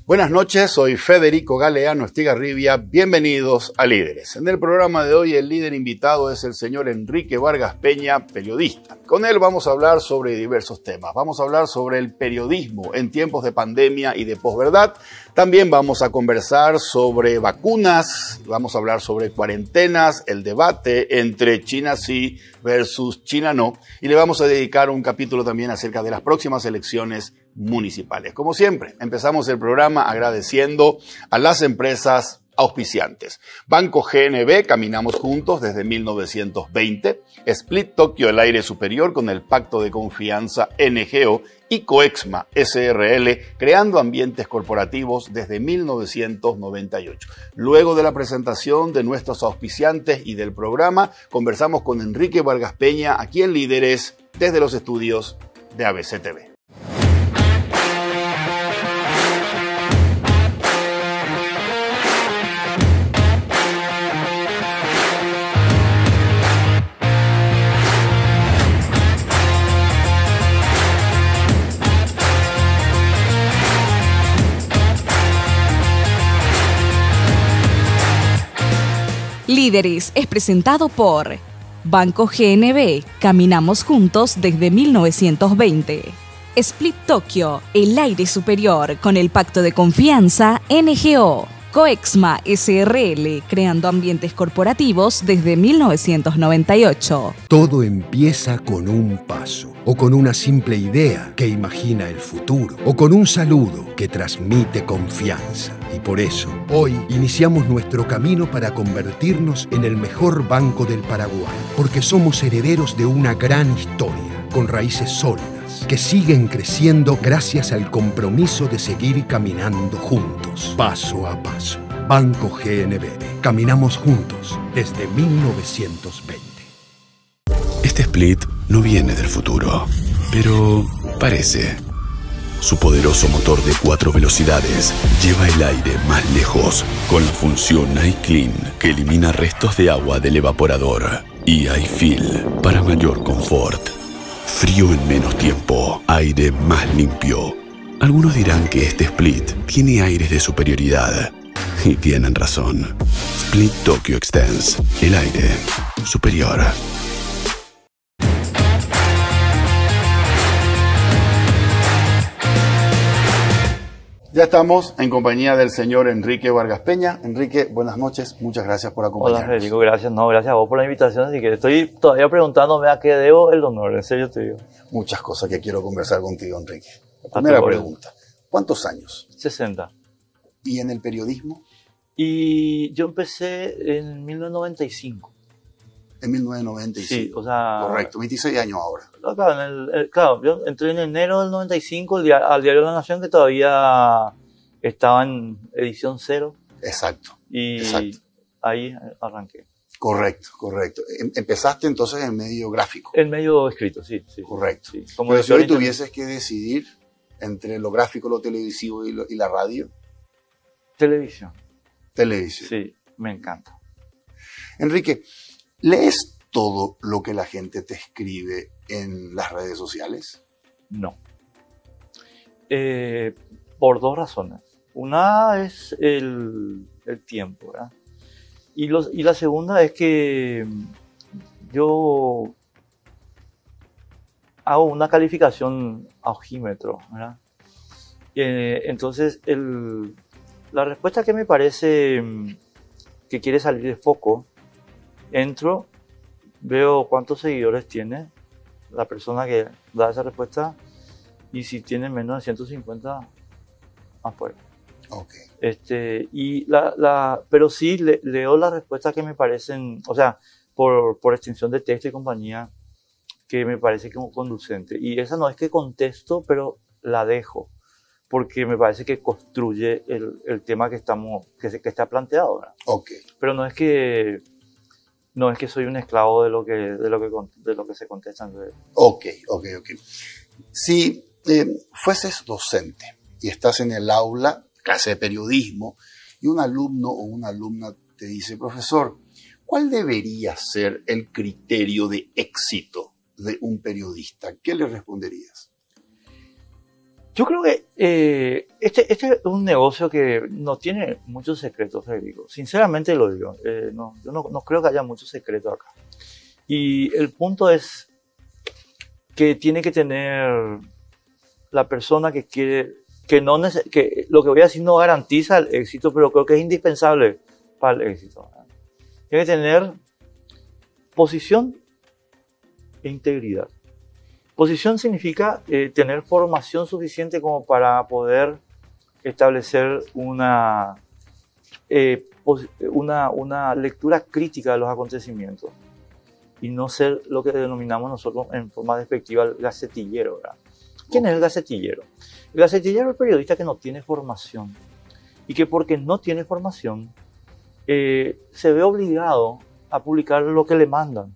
Buenas noches, soy Federico Galeano Estigarribia, bienvenidos a Líderes. En el programa de hoy el líder invitado es el señor Enrique Vargas Peña, periodista. Con él vamos a hablar sobre diversos temas. Vamos a hablar sobre el periodismo en tiempos de pandemia y de posverdad. También vamos a conversar sobre vacunas, vamos a hablar sobre cuarentenas, el debate entre China sí versus China no. Y le vamos a dedicar un capítulo también acerca de las próximas elecciones municipales. Como siempre, empezamos el programa agradeciendo a las empresas auspiciantes. Banco GNB, caminamos juntos desde 1920. Split Tokyo, el aire superior con el pacto de confianza NGO. Y Coexma SRL, creando ambientes corporativos desde 1998. Luego de la presentación de nuestros auspiciantes y del programa, conversamos con Enrique Vargas Peña, aquí en Líderes, desde los estudios de ABC TV. Líderes es presentado por Banco GNB, caminamos juntos desde 1920. Split Tokyo, el aire superior con el pacto de confianza NGO. Coexma SRL, creando ambientes corporativos desde 1998. Todo empieza con un paso, o con una simple idea que imagina el futuro, o con un saludo que transmite confianza. Y por eso, hoy iniciamos nuestro camino para convertirnos en el mejor banco del Paraguay, porque somos herederos de una gran historia, con raíces sólidas, que siguen creciendo gracias al compromiso de seguir caminando juntos, paso a paso. Banco GNB. Caminamos juntos desde 1920. Este Split no viene del futuro, pero parece. Su poderoso motor de 4 velocidades lleva el aire más lejos con la función iClean, que elimina restos de agua del evaporador, y iFeel para mayor confort. Frío en menos tiempo, aire más limpio. Algunos dirán que este Split tiene aires de superioridad. Y tienen razón. Split Tokyo Extends, el aire superior. Ya estamos en compañía del señor Enrique Vargas Peña. Enrique, buenas noches, muchas gracias por acompañarnos. Hola Federico, gracias. No, gracias a vos por la invitación. Así que estoy todavía preguntándome a qué debo el honor, en serio te digo. Muchas cosas que quiero conversar contigo, Enrique. La primera pregunta, ¿cuántos años? 60. ¿Y en el periodismo? Y yo empecé en 1995. En 1995. Sí, o sea... Correcto, 26 años ahora. Claro, yo entré en enero del 95 al Diario de la Nación, que todavía estaba en edición 0. Exacto. Y exacto. Ahí arranqué. Correcto. Empezaste entonces en medio gráfico. En medio escrito, sí. Correcto. Sí. Como pero si hoy tuvieses que decidir entre lo gráfico, lo televisivo y la radio. Televisión. Sí, me encanta. Enrique, ¿lees todo lo que la gente te escribe en las redes sociales? No. Por dos razones. Una es el tiempo, ¿verdad? Y la segunda es que yo hago una calificación a ojímetro, ¿verdad? Entonces, la respuesta que me parece que quiere salir de foco, entro, veo cuántos seguidores tiene la persona que da esa respuesta y si tiene menos de 150, más fuera. Okay. Pero sí leo las respuestas que me parecen, o sea, por extensión de texto y compañía, que me parece como conducente. Y esa no es que contesto, pero la dejo, porque me parece que construye el tema que está planteado, ¿verdad? Okay. Pero no es que soy un esclavo de lo que se contesta. Ok. Si fueses docente y estás en el aula, clase de periodismo, y un alumno o una alumna te dice, profesor, ¿cuál debería ser el criterio de éxito de un periodista? ¿Qué le responderías? Yo creo que este es un negocio que no tiene muchos secretos, Federico. Sinceramente lo digo. Yo no creo que haya muchos secretos acá. Y el punto es que tiene que tener la persona que quiere, que lo que voy a decir no garantiza el éxito, pero creo que es indispensable para el éxito. Tiene que tener posición e integridad. Posición significa tener formación suficiente como para poder establecer una lectura crítica de los acontecimientos y no ser lo que denominamos nosotros en forma despectiva el gacetillero, ¿verdad? ¿Quién es el gacetillero? El gacetillero es el periodista que no tiene formación y que porque no tiene formación se ve obligado a publicar lo que le mandan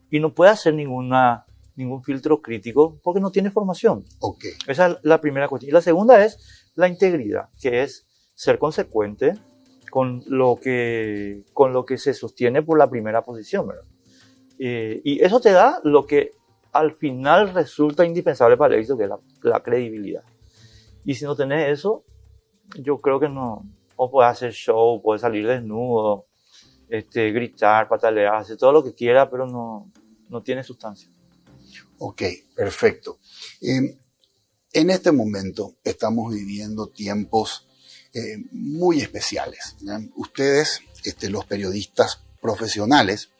y no puede hacer ningún filtro crítico porque no tiene formación. Okay. Esa es la primera cuestión. Y la segunda es la integridad, que es ser consecuente con lo que se sostiene por la primera posición, ¿verdad? Y eso te da lo que al final resulta indispensable para el éxito, que es la credibilidad. Y si no tenés eso, yo creo que no. O puedes hacer show, puedes salir desnudo, gritar, patalear, hacer todo lo que quiera, pero no tiene sustancia. Ok, perfecto. En este momento estamos viviendo tiempos muy especiales, ¿ya? Ustedes, los periodistas profesionales,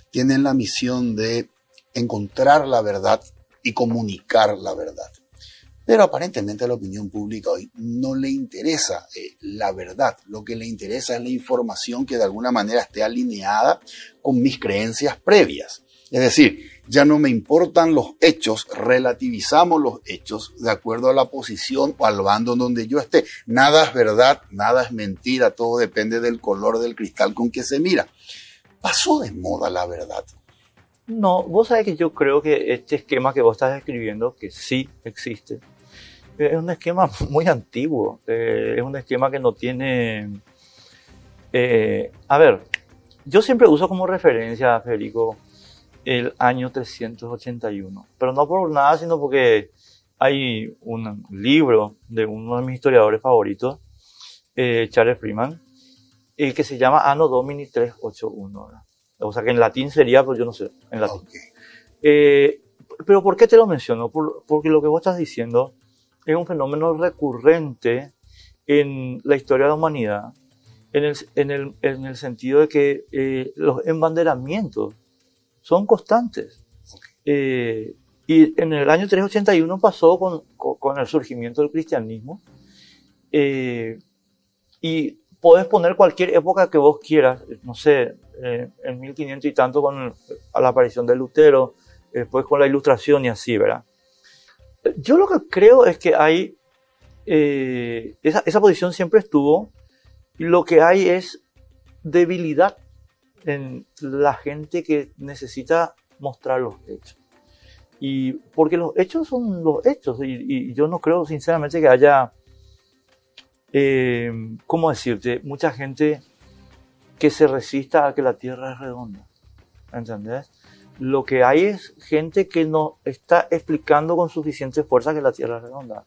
tienen la misión de encontrar la verdad y comunicar la verdad. Pero aparentemente a la opinión pública hoy no le interesa la verdad. Lo que le interesa es la información que de alguna manera esté alineada con mis creencias previas. Es decir, ya no me importan los hechos, relativizamos los hechos de acuerdo a la posición o al bando en donde yo esté. Nada es verdad, nada es mentira, todo depende del color del cristal con que se mira. Pasó de moda la verdad. No, vos sabés que yo creo que este esquema que vos estás describiendo, que sí existe, es un esquema muy antiguo, es un esquema que no tiene... a ver, yo siempre uso como referencia, Federico, el año 381, pero no por nada, sino porque hay un libro de uno de mis historiadores favoritos, Charles Freeman, que se llama Anno Domini 381, ¿verdad? O sea que en latín sería, pues yo no sé, en latín. Okay. Pero ¿por qué te lo menciono? Porque lo que vos estás diciendo es un fenómeno recurrente en la historia de la humanidad, en el sentido de que los embanderamientos son constantes. Okay. Y en el año 381 pasó con el surgimiento del cristianismo, y podés poner cualquier época que vos quieras, no sé, en 1500 y tanto a la aparición de Lutero, después con la Ilustración y así, ¿verdad? Yo lo que creo es que hay, esa posición siempre estuvo, y lo que hay es debilidad en la gente que necesita mostrar los hechos. Y porque los hechos son los hechos, y yo no creo sinceramente que haya... ¿cómo decirte? Mucha gente que se resista a que la Tierra es redonda, ¿entendés? Lo que hay es gente que no está explicando con suficiente fuerza que la Tierra es redonda.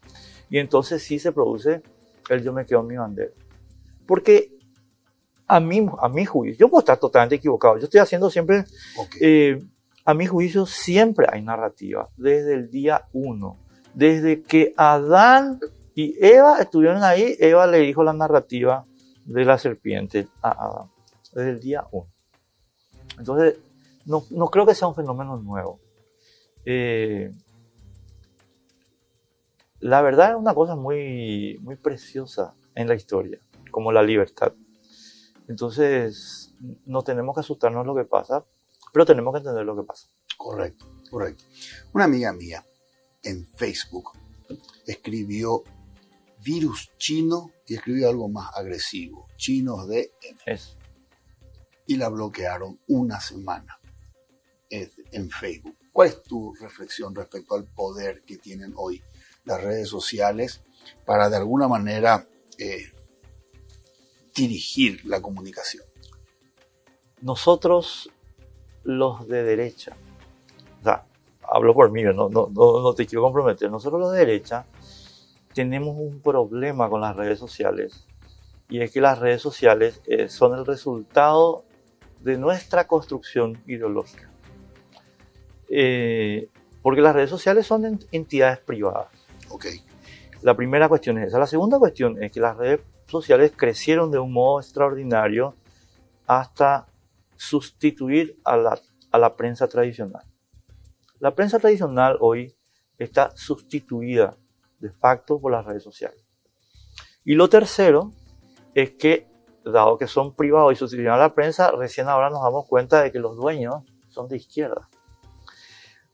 Y entonces sí se produce el yo me quedo en mi bandera. Porque a mi juicio, yo puedo estar totalmente equivocado, yo estoy haciendo siempre, okay. A mi juicio siempre hay narrativa, desde el día 1, desde que Adán y Eva estuvieron ahí, Eva le dijo la narrativa de la serpiente a Adán, desde el día 1. Entonces, no creo que sea un fenómeno nuevo. La verdad es una cosa muy, muy preciosa en la historia, como la libertad. Entonces, no tenemos que asustarnos de lo que pasa, pero tenemos que entender lo que pasa. Correcto, correcto. Una amiga mía en Facebook escribió virus chino y escribió algo más agresivo, chinos de Eso. Y la bloquearon una semana en Facebook. ¿Cuál es tu reflexión respecto al poder que tienen hoy las redes sociales para de alguna manera dirigir la comunicación? Nosotros, los de derecha, o sea, hablo por mí, no te quiero comprometer, nosotros los de derecha tenemos un problema con las redes sociales, y es que las redes sociales son el resultado de nuestra construcción ideológica. Porque las redes sociales son entidades privadas. Okay. La primera cuestión es esa. La segunda cuestión es que las redes sociales crecieron de un modo extraordinario hasta sustituir a la prensa tradicional. La prensa tradicional hoy está sustituida de facto por las redes sociales. Y lo tercero es que, dado que son privados y sustituyen a la prensa, recién ahora nos damos cuenta de que los dueños son de izquierda.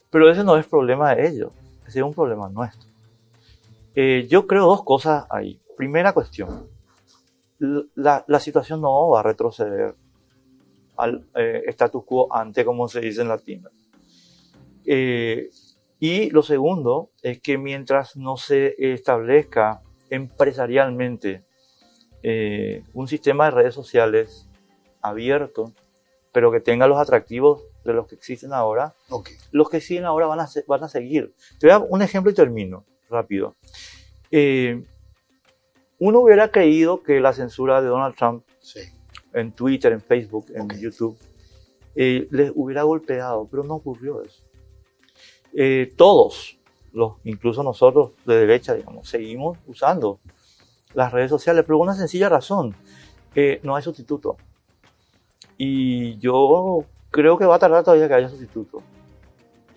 Pero ese no es problema de ellos, ese es un problema nuestro. Yo creo dos cosas ahí. Primera cuestión, la situación no va a retroceder al status quo ante, como se dice en latín. Y lo segundo es que mientras no se establezca empresarialmente un sistema de redes sociales abierto, pero que tenga los atractivos de los que existen ahora, Okay. los que siguen ahora van a seguir. Te voy a dar un ejemplo y termino rápido. Uno hubiera creído que la censura de Donald Trump Sí. en Twitter, en Facebook, en Okay. YouTube, les hubiera golpeado, pero no ocurrió eso. Todos, incluso nosotros de derecha, digamos, seguimos usando las redes sociales, pero por una sencilla razón, no hay sustituto. Y yo creo que va a tardar todavía que haya sustituto.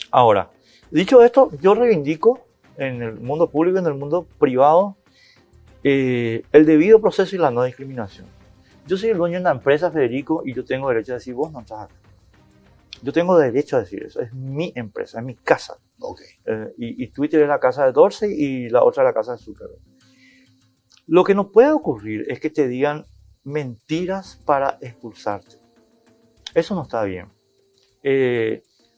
Ahora, dicho esto, yo reivindico en el mundo público y en el mundo privado el debido proceso y la no discriminación. Yo soy el dueño de una empresa, Federico, y yo tengo derecho a decir, vos no estás acá. Yo tengo derecho a decir eso, es mi empresa, es mi casa. Okay. Y Twitter es la casa de Dorsey y la otra es la casa de Zuckerberg. Lo que no puede ocurrir es que te digan mentiras para expulsarte. Eso no está bien.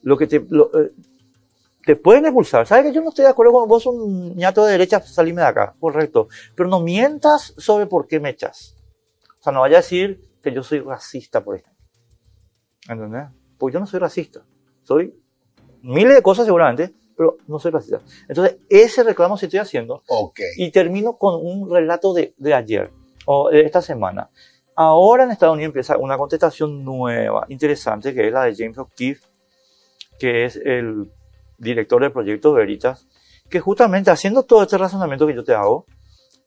Lo que te pueden expulsar. ¿Sabes que yo no estoy de acuerdo con vos, un ñato de derecha, salime de acá? Correcto. Pero no mientas sobre por qué me echas. O sea, no vaya a decir que yo soy racista, por ejemplo. ¿Entendés? Pues yo no soy racista. Soy miles de cosas seguramente, pero no soy racista. Entonces, ese reclamo sí estoy haciendo. Okay. Y termino con un relato de ayer, o de esta semana. Ahora en Estados Unidos empieza una contestación nueva, interesante, que es la de James O'Keefe, que es el director del proyecto Veritas, que justamente haciendo todo este razonamiento que yo te hago,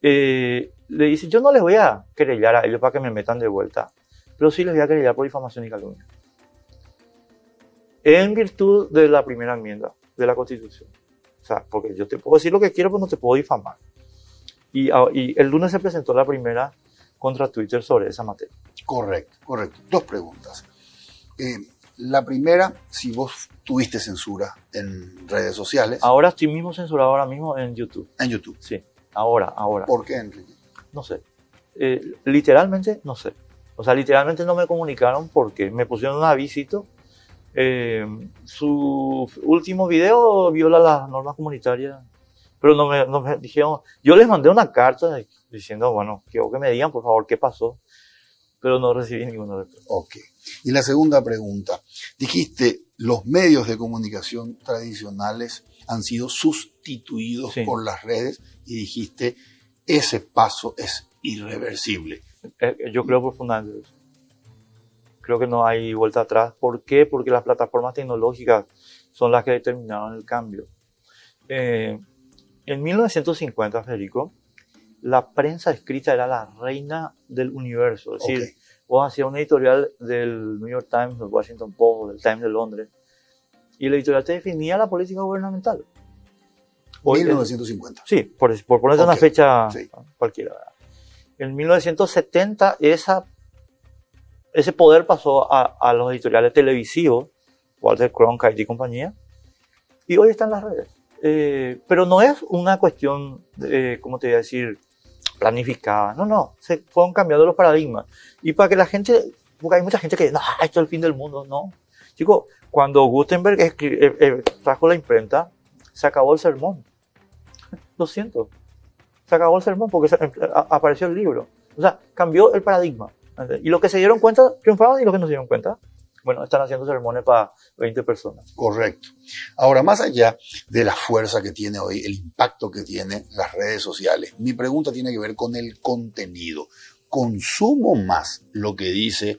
le dice, yo no les voy a querellar a ellos para que me metan de vuelta, pero sí les voy a querellar por difamación y calumnia. En virtud de la primera enmienda de la Constitución. O sea, porque yo te puedo decir lo que quiero, pero no te puedo difamar. Y el lunes se presentó la primera contra Twitter sobre esa materia. Correcto, correcto. Dos preguntas. La primera, si vos tuviste censura en redes sociales. Ahora estoy mismo censurado ahora mismo en YouTube. En YouTube. Sí, ahora. ¿Por qué, Enrique? No sé. Literalmente, no sé. O sea, literalmente no me comunicaron porque me pusieron un avisito. Su último video viola las normas comunitarias, pero no me dijeron. Yo les mandé una carta diciendo, bueno, quiero que me digan, por favor, qué pasó, pero no recibí ninguna respuesta. Ok. Y la segunda pregunta. Dijiste, los medios de comunicación tradicionales han sido sustituidos Sí. por las redes y dijiste, ese paso es irreversible. Yo creo profundamente eso. Creo que no hay vuelta atrás. ¿Por qué? Porque las plataformas tecnológicas son las que determinaron el cambio. En 1950, Federico, la prensa escrita era la reina del universo. Es decir, Okay. vos hacías un editorial del New York Times, del Washington Post, del Times de Londres, y el editorial te definía la política gubernamental. Hoy, 1950. sí, por ponerte una Ok, fecha sí. cualquiera. En 1970 ese poder pasó a los editoriales televisivos, Walter Cronkite y compañía, y hoy están las redes. Pero no es una cuestión, ¿cómo te voy a decir?, planificada. No, se fueron cambiando los paradigmas. Y para que la gente, porque hay mucha gente que, no, esto es el fin del mundo, no. Chicos, cuando Gutenberg trajo la imprenta, se acabó el sermón. Lo siento. Se acabó el sermón porque apareció el libro. O sea, cambió el paradigma. Y los que se dieron cuenta triunfaban y los que no se dieron cuenta Bueno, están haciendo sermones para 20 personas. Correcto. Ahora, más allá de la fuerza que tiene hoy, el impacto que tienen las redes sociales, mi pregunta tiene que ver con el contenido. ¿Consumo más lo que dice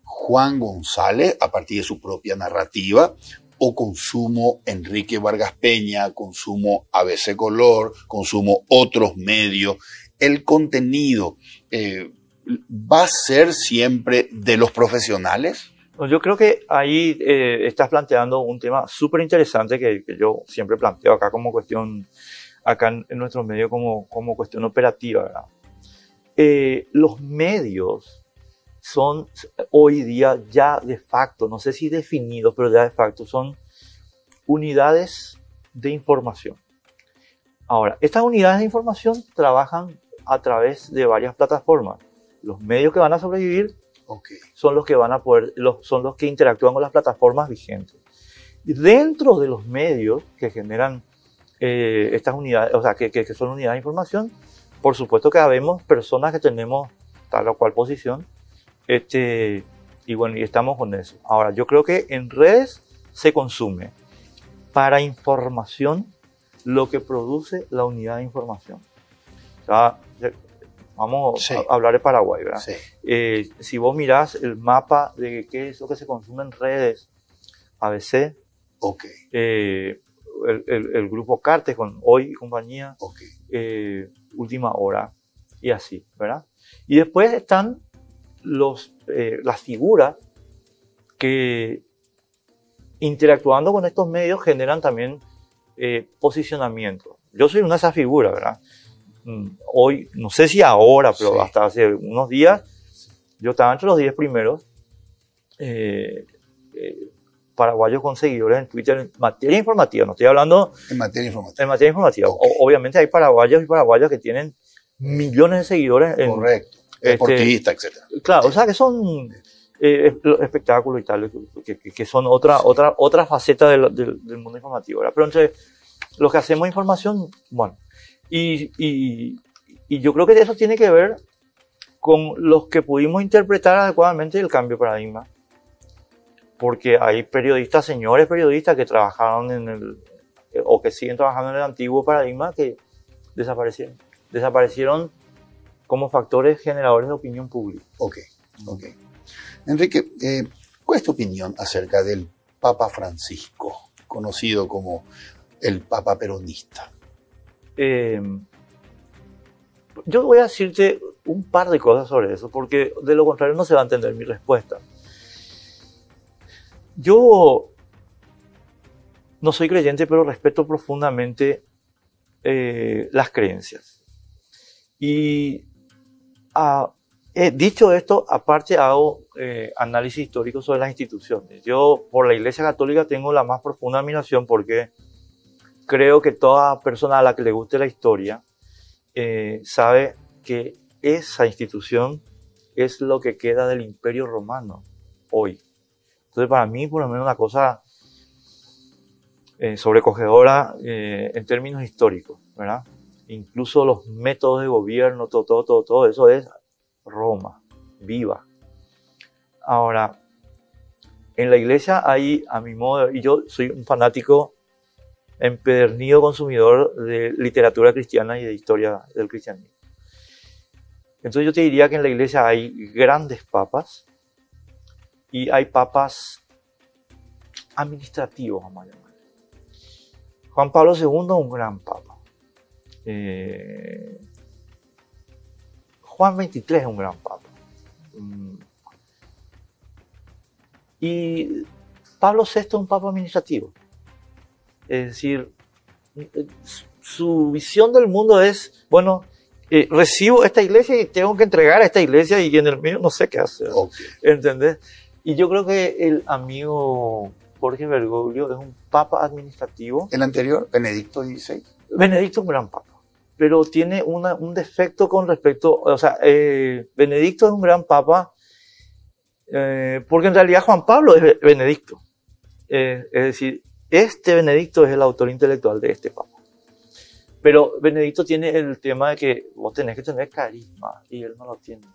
Juan González a partir de su propia narrativa? ¿O consumo Enrique Vargas Peña, consumo ABC Color, consumo otros medios? ¿El contenido va a ser siempre de los profesionales? Yo creo que ahí estás planteando un tema súper interesante que yo siempre planteo acá como cuestión, acá en nuestro medio como cuestión operativa, ¿verdad? Los medios son hoy día ya de facto, no sé si definidos, pero ya de facto son unidades de información. Ahora, estas unidades de información trabajan a través de varias plataformas. Los medios que van a sobrevivir son los que van a poder, son los que interactúan con las plataformas vigentes. Y dentro de los medios que generan estas unidades, o sea, que son unidades de información, por supuesto que habemos personas que tenemos tal o cual posición, y bueno, y estamos con eso. Ahora, yo creo que en redes se consume para información lo que produce la unidad de información. O sea, vamos a hablar de Paraguay, ¿verdad? Sí. Si vos mirás el mapa de qué es lo que se consume en redes, ABC, el grupo Cartes con Hoy y compañía, Última Hora, y así, ¿verdad? Y después están las figuras que interactuando con estos medios generan también posicionamiento. Yo soy una de esas figuras, ¿verdad? Hoy, no sé si ahora, pero hasta hace unos días, yo estaba entre los 10 primeros paraguayos con seguidores en Twitter en materia informativa. No estoy hablando... En materia informativa. En materia informativa. Obviamente hay paraguayos y paraguayas que tienen millones de seguidores. Correcto. Deportistas, etc. Claro, o sea que son espectáculos y tal, que son otra faceta del mundo informativo, ¿verdad? Pero entre los que hacemos información, bueno, y yo creo que eso tiene que ver con los que pudimos interpretar adecuadamente el cambio de paradigma, porque hay periodistas, señores periodistas que trabajaron o que siguen trabajando en el antiguo paradigma que desaparecieron como factores generadores de opinión pública. Ok. Enrique, ¿cuál es tu opinión acerca del Papa Francisco, conocido como el Papa peronista? Yo voy a decirte un par de cosas sobre eso, porque de lo contrario no se va a entender mi respuesta. Yo no soy creyente, pero respeto profundamente las creencias. Y dicho esto, aparte hago análisis histórico sobre las instituciones. Yo por la Iglesia Católica tengo la más profunda admiración porque creo que toda persona a la que le guste la historia sabe que esa institución es lo que queda del Imperio Romano hoy. Entonces, para mí, por lo menos, una cosa sobrecogedora en términos históricos, ¿verdad? Incluso los métodos de gobierno, todo eso es Roma, viva. Ahora, en la iglesia hay, a mi modo, y yo soy un fanático empedernido consumidor de literatura cristiana y de historia del cristianismo. Entonces yo te diría que en la iglesia hay grandes papas y hay papas administrativos, vamos a llamar. Juan Pablo II es un gran papa. Juan XXIII es un gran papa. Y Pablo VI es un papa administrativo. Es decir, su visión del mundo es, bueno, recibo esta iglesia y tengo que entregar a esta iglesia y en el mío no sé qué hacer. ¿Entendés? Y yo creo que el amigo Jorge Bergoglio es un papa administrativo. ¿El anterior, Benedicto XVI? Benedicto es un gran papa, pero tiene un defecto con respecto, o sea, Benedicto es un gran papa porque en realidad Juan Pablo es Benedicto. Es decir, este Benedicto es el autor intelectual de este papa. Pero Benedicto tiene el tema de que vos tenés que tener carisma y él no lo tiene.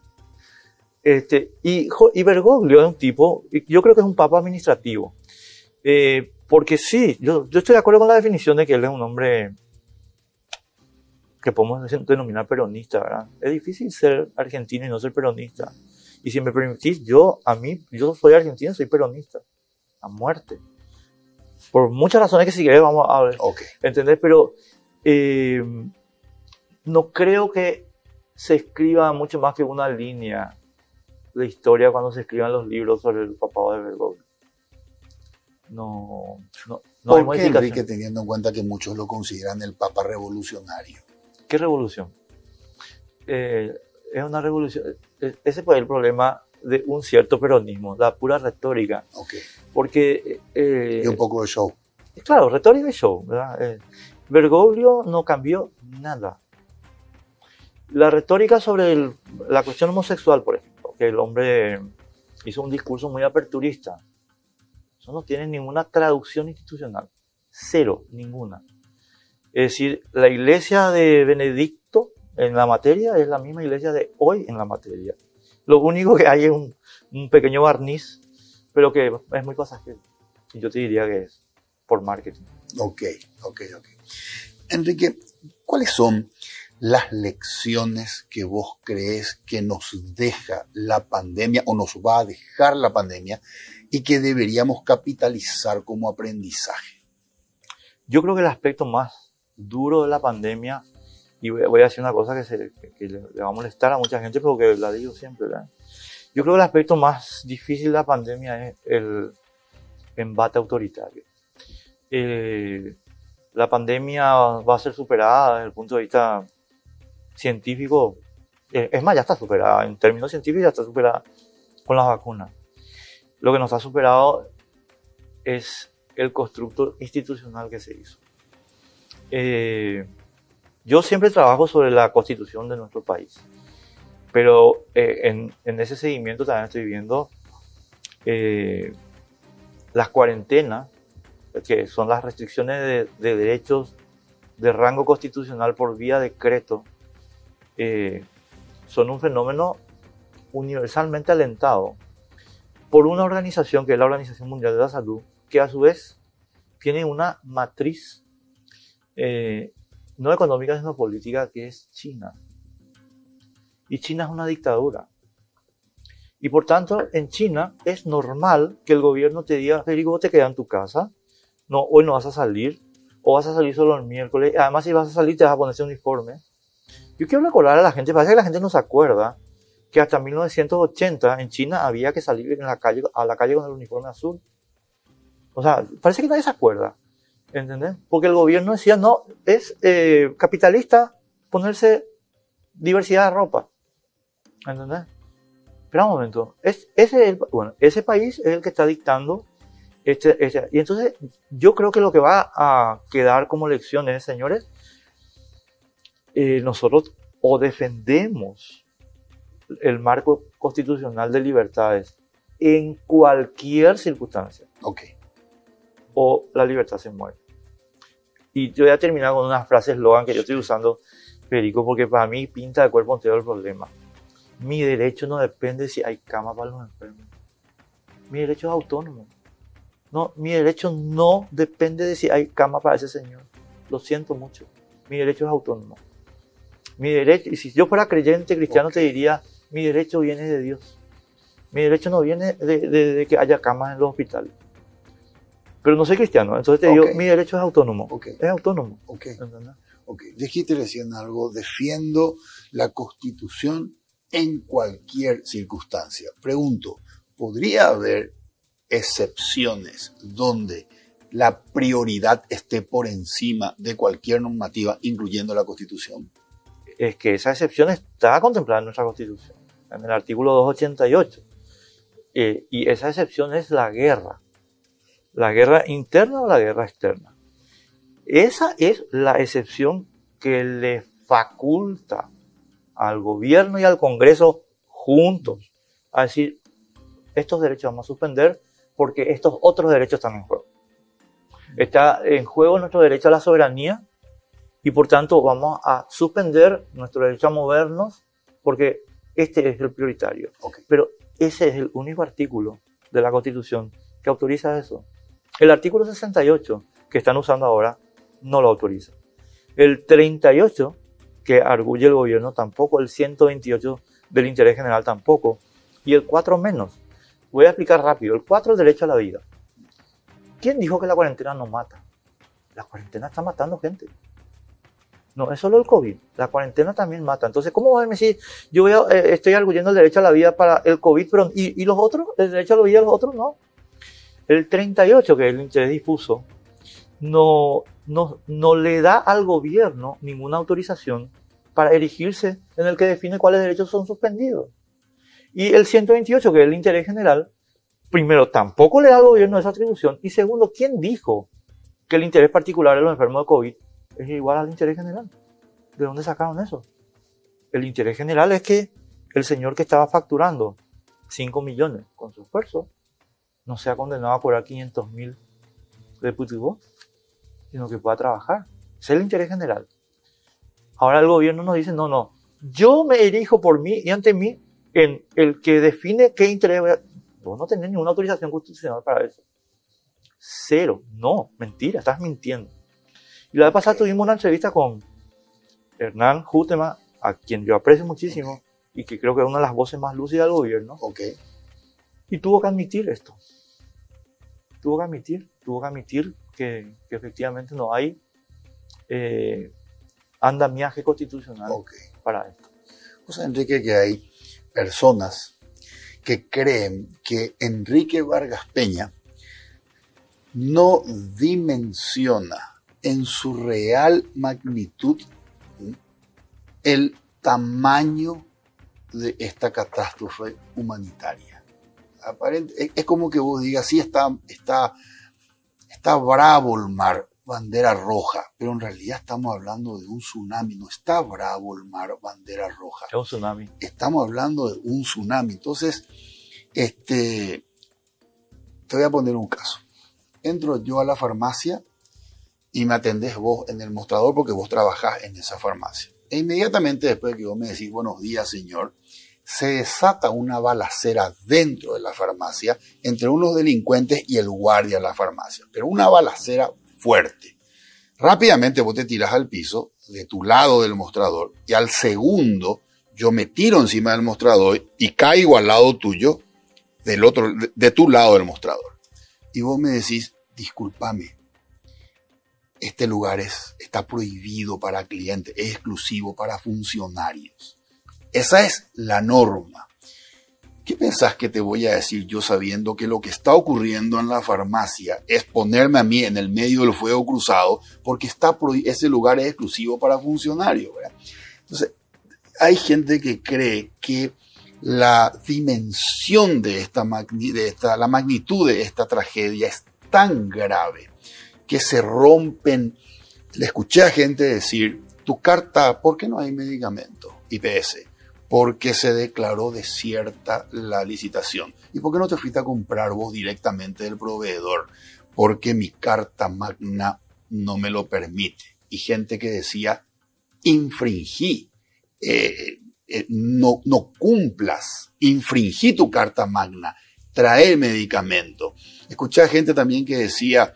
Y Bergoglio es un tipo, yo creo que es un papa administrativo. Porque sí, yo estoy de acuerdo con la definición de que él es un hombre que podemos denominar peronista, ¿verdad? Es difícil ser argentino y no ser peronista. Y si me permitís, yo soy argentino, soy peronista. A muerte. Por muchas razones que si querés vamos a ver. Okay. ¿Entendés? Pero no creo que se escriba mucho más que una línea de historia cuando se escriban los libros sobre el papado de Bergoglio. No hay ¿Por qué, modificación. Enrique, teniendo en cuenta que muchos lo consideran el papa revolucionario? ¿Qué revolución? Es una revolución. Ese fue el problema de un cierto peronismo, la pura retórica. Okay. Porque... y un poco de show. Claro, retórica y show, ¿verdad? Bergoglio no cambió nada. La retórica sobre la cuestión homosexual, por ejemplo, que el hombre hizo un discurso muy aperturista. Eso no tiene ninguna traducción institucional. Cero, ninguna. Es decir, la iglesia de Benedicto en la materia es la misma iglesia de hoy en la materia. Lo único que hay es un pequeño barniz, pero que es muy pasajero. Y yo te diría que es por marketing. Ok. Enrique, ¿cuáles son las lecciones que vos crees que nos deja la pandemia o nos va a dejar la pandemia y que deberíamos capitalizar como aprendizaje? Yo creo que el aspecto más duro de la pandemia, y voy a decir una cosa que le va a molestar a mucha gente, pero que la digo siempre, ¿verdad? Yo creo que el aspecto más difícil de la pandemia es el embate autoritario. La pandemia va a ser superada desde el punto de vista científico. Es más, ya está superada. En términos científicos ya está superada con las vacunas. Lo que nos ha superado es el constructo institucional que se hizo. Yo siempre trabajo sobre la constitución de nuestro país, pero en ese seguimiento también estoy viendo las cuarentenas, que son las restricciones de derechos de rango constitucional por vía decreto, son un fenómeno universalmente alentado por una organización que es la Organización Mundial de la Salud, que a su vez tiene una matriz no económica sino política, que es China. Y China es una dictadura. Y por tanto, en China es normal que el gobierno te diga: Federico, vos te quedas en tu casa, no, hoy no vas a salir, o vas a salir solo el miércoles. Además, si vas a salir, te vas a poner ese uniforme. Yo quiero recordar a la gente, parece que la gente no se acuerda que hasta 1980 en China había que salir a la calle con el uniforme azul. O sea, parece que nadie se acuerda, ¿entendés? Porque el gobierno decía: no, es capitalista ponerse diversidad de ropa, ¿entendés? Espera un momento, ese país es el que está dictando y entonces yo creo que lo que va a quedar como lección es, señores, nosotros o defendemos el marco constitucional de libertades en cualquier circunstancia, o la libertad se muere. Y yo voy a terminar con una frase eslogan que yo estoy usando, Federico, porque para mí pinta de cuerpo entero el problema. Mi derecho no depende si hay cama para los enfermos. Mi derecho es autónomo. No, mi derecho no depende de si hay cama para ese señor. Lo siento mucho. Mi derecho es autónomo. Mi derecho, y si yo fuera creyente cristiano, te diría: mi derecho viene de Dios. Mi derecho no viene de que haya camas en los hospitales. Pero no soy cristiano, entonces te digo: mi derecho es autónomo. Es autónomo. Dijiste recién algo: defiendo la Constitución en cualquier circunstancia. Pregunto, ¿podría haber excepciones donde la prioridad esté por encima de cualquier normativa, incluyendo la Constitución? Es que esa excepción está contemplada en nuestra Constitución, en el artículo 288. Y esa excepción es la guerra. ¿La guerra interna o la guerra externa? Esa es la excepción que le faculta al gobierno y al Congreso juntos a decir: estos derechos vamos a suspender porque estos otros derechos están en juego. Está en juego nuestro derecho a la soberanía y por tanto vamos a suspender nuestro derecho a movernos porque este es el prioritario. Okay. Pero ese es el único artículo de la Constitución que autoriza eso. El artículo 68 que están usando ahora no lo autoriza. El 38 que arguye el gobierno tampoco, el 128 del interés general tampoco, y el 4 menos. Voy a explicar rápido. El 4, el derecho a la vida. ¿Quién dijo que la cuarentena no mata? La cuarentena está matando gente. No es solo el COVID, la cuarentena también mata. Entonces, ¿cómo van a decir, estoy arguyendo el derecho a la vida para el COVID, pero ¿y los otros? ¿El derecho a la vida a los otros no? El 38, que es el interés difuso, no le da al gobierno ninguna autorización para erigirse en el que define cuáles derechos son suspendidos. Y el 128, que es el interés general, primero, tampoco le da al gobierno esa atribución. Y segundo, ¿quién dijo que el interés particular de los enfermos de COVID es igual al interés general? ¿De dónde sacaron eso? El interés general es que el señor que estaba facturando 5 millones con su esfuerzo no sea condenado a cobrar 500.000 de putibó, sino que pueda trabajar. Ese es el interés general. Ahora el gobierno nos dice, no, yo me erijo por mí y ante mí en el que define qué interés voy a... Vos no tenés ninguna autorización constitucional para eso. Cero. No, mentira, estás mintiendo. Y la vez pasada tuvimos una entrevista con Hernán Jutema, a quien yo aprecio muchísimo, y que creo que es una de las voces más lúcidas del gobierno. Okay. Y tuvo que admitir esto. Tuvo que admitir que efectivamente no hay andamiaje constitucional para esto. O sea, Enrique, que hay personas que creen que Enrique Vargas Peña no dimensiona en su real magnitud el tamaño de esta catástrofe humanitaria. Es como que vos digas, sí, está bravo el mar, bandera roja, pero en realidad estamos hablando de un tsunami, no está bravo el mar, bandera roja. Es un tsunami. Estamos hablando de un tsunami. Entonces, te voy a poner un caso. Entro yo a la farmacia y me atendés vos en el mostrador porque vos trabajás en esa farmacia. E inmediatamente después de que vos me decís, buenos días, señor, se desata una balacera dentro de la farmacia entre unos delincuentes y el guardia de la farmacia. Pero una balacera fuerte. Rápidamente vos te tirás al piso de tu lado del mostrador y al segundo yo me tiro encima del mostrador y caigo al lado tuyo, de tu lado del mostrador. Y vos me decís, discúlpame, este lugar está prohibido para clientes, es exclusivo para funcionarios. Esa es la norma. ¿Qué pensás que te voy a decir yo sabiendo que lo que está ocurriendo en la farmacia es ponerme a mí en el medio del fuego cruzado porque ese lugar es exclusivo para funcionarios, ¿verdad? Entonces, hay gente que cree que la dimensión la magnitud de esta tragedia es tan grave que se rompen. Le escuché a gente decir, tu carta, ¿por qué no hay medicamento? IPS. Porque se declaró desierta la licitación. ¿Y por qué no te fuiste a comprar vos directamente del proveedor? Porque mi carta magna no me lo permite. Y gente que decía, infringí, no cumplas, infringí tu carta magna, trae el medicamento. Escuché a gente también que decía,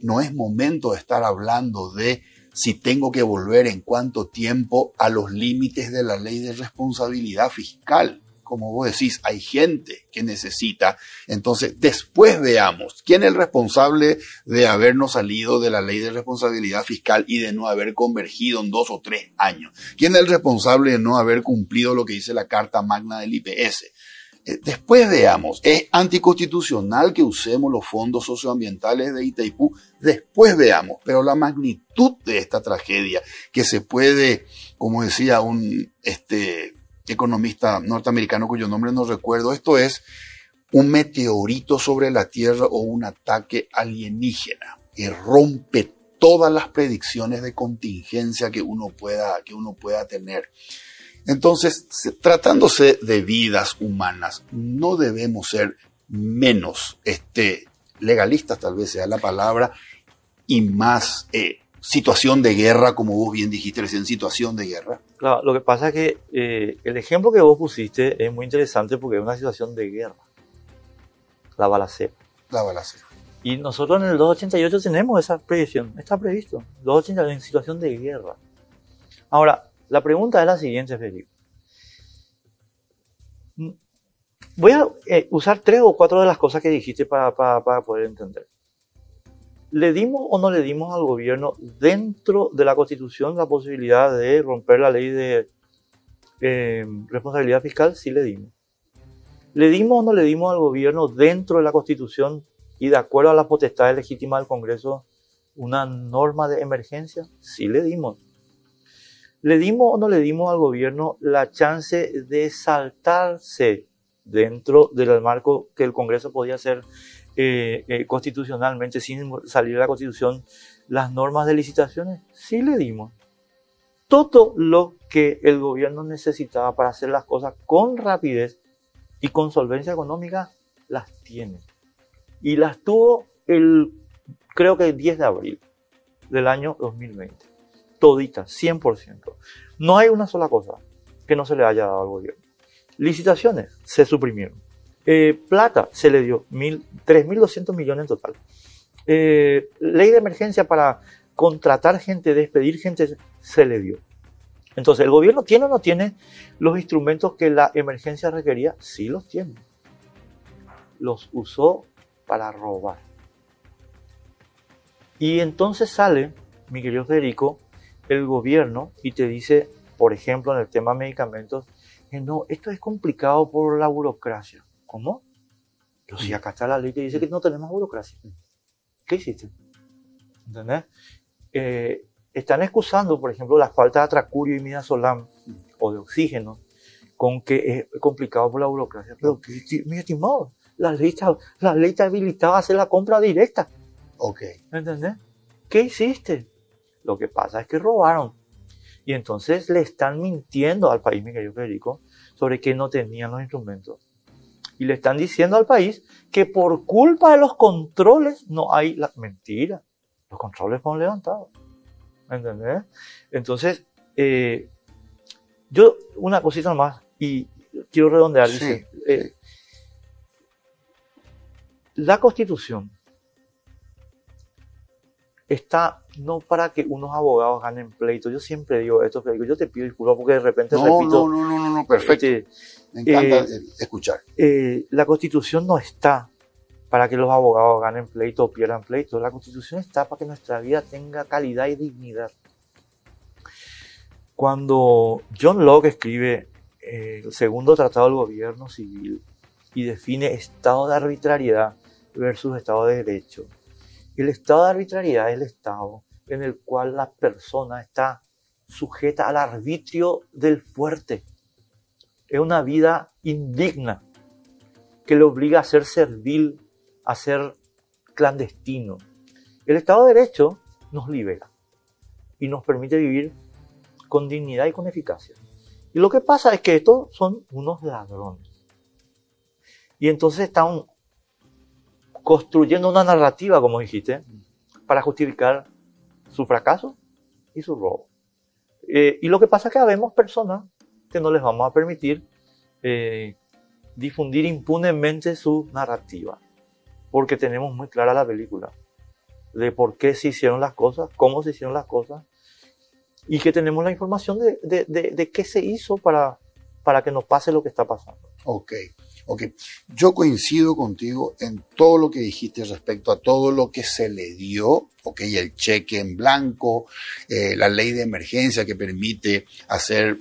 no es momento de estar hablando de si tengo que volver en cuánto tiempo a los límites de la ley de responsabilidad fiscal. Como vos decís, hay gente que necesita. Entonces, después veamos quién es el responsable de habernos salido de la ley de responsabilidad fiscal y de no haber convergido en 2 o 3 años. ¿Quién es el responsable de no haber cumplido lo que dice la Carta Magna del IPS? Después veamos, ¿es anticonstitucional que usemos los fondos socioambientales de Itaipú? Después veamos, pero la magnitud de esta tragedia que se puede, como decía un economista norteamericano cuyo nombre no recuerdo, esto es un meteorito sobre la Tierra o un ataque alienígena que rompe todas las predicciones de contingencia que uno pueda tener. Entonces, tratándose de vidas humanas, no debemos ser menos legalistas, tal vez sea la palabra, y más situación de guerra, como vos bien dijiste recién, situación de guerra. Claro, lo que pasa es que el ejemplo que vos pusiste es muy interesante porque es una situación de guerra. La balacera. La balacera. Y nosotros en el 288 tenemos esa previsión, está previsto. 288 en situación de guerra. Ahora, la pregunta es la siguiente, Federico. Voy a usar 3 o 4 de las cosas que dijiste para poder entender. ¿Le dimos o no le dimos al gobierno dentro de la Constitución la posibilidad de romper la ley de responsabilidad fiscal? Sí le dimos. ¿Le dimos o no le dimos al gobierno dentro de la Constitución y de acuerdo a las potestades legítimas del Congreso una norma de emergencia? Sí le dimos. ¿Le dimos o no le dimos al gobierno la chance de saltarse dentro del marco que el Congreso podía hacer constitucionalmente sin salir de la Constitución las normas de licitaciones? Sí le dimos. Todo lo que el gobierno necesitaba para hacer las cosas con rapidez y con solvencia económica, las tiene. Y las tuvo creo que el 10 de abril del año 2020. Toditas, 100%. No hay una sola cosa que no se le haya dado al gobierno. Licitaciones se suprimieron. Plata se le dio 3.200 millones en total. Ley de emergencia para contratar gente, despedir gente, se le dio. Entonces, ¿el gobierno tiene o no tiene los instrumentos que la emergencia requería? Sí los tiene. Los usó para robar. Y entonces sale, mi querido Federico, el gobierno y te dice, por ejemplo, en el tema de medicamentos, que no, esto es complicado por la burocracia. ¿Cómo? Pero si acá está la ley que dice que no tenemos burocracia. ¿Qué hiciste? ¿Entendés? Están excusando, por ejemplo, la falta de atracurio y midazolam o de oxígeno con que es complicado por la burocracia. Pero, mi estimado, la ley está habilitada a hacer la compra directa. Ok. ¿Entendés? ¿Qué hiciste? Lo que pasa es que robaron. Y entonces le están mintiendo al país, mi querido Federico, sobre que no tenían los instrumentos. Y le están diciendo al país que por culpa de los controles no hay la mentira. Los controles fueron levantados. ¿Entendés? Entonces, yo una cosita más y quiero redondear. Sí, dice, la Constitución está no para que unos abogados ganen pleito. Yo siempre digo esto, Federico, yo te pido disculpas porque de repente repito. No, perfecto. Me encanta escuchar. La Constitución no está para que los abogados ganen pleito o pierdan pleito. La Constitución está para que nuestra vida tenga calidad y dignidad. Cuando John Locke escribe el segundo tratado del gobierno civil y define estado de arbitrariedad versus estado de derecho, el estado de arbitrariedad es el estado en el cual la persona está sujeta al arbitrio del fuerte. Es una vida indigna que le obliga a ser servil, a ser clandestino. El Estado de Derecho nos libera y nos permite vivir con dignidad y con eficacia. Y lo que pasa es que estos son unos ladrones. Y entonces están construyendo una narrativa, como dijiste, para justificar su fracaso y su robo. Y lo que pasa es que habemos personas que no les vamos a permitir difundir impunemente su narrativa, porque tenemos muy clara la película de por qué se hicieron las cosas, cómo se hicieron las cosas, y que tenemos la información de qué se hizo para que nos pase lo que está pasando. Ok. Yo coincido contigo en todo lo que dijiste respecto a todo lo que se le dio, el cheque en blanco, la ley de emergencia que permite hacer,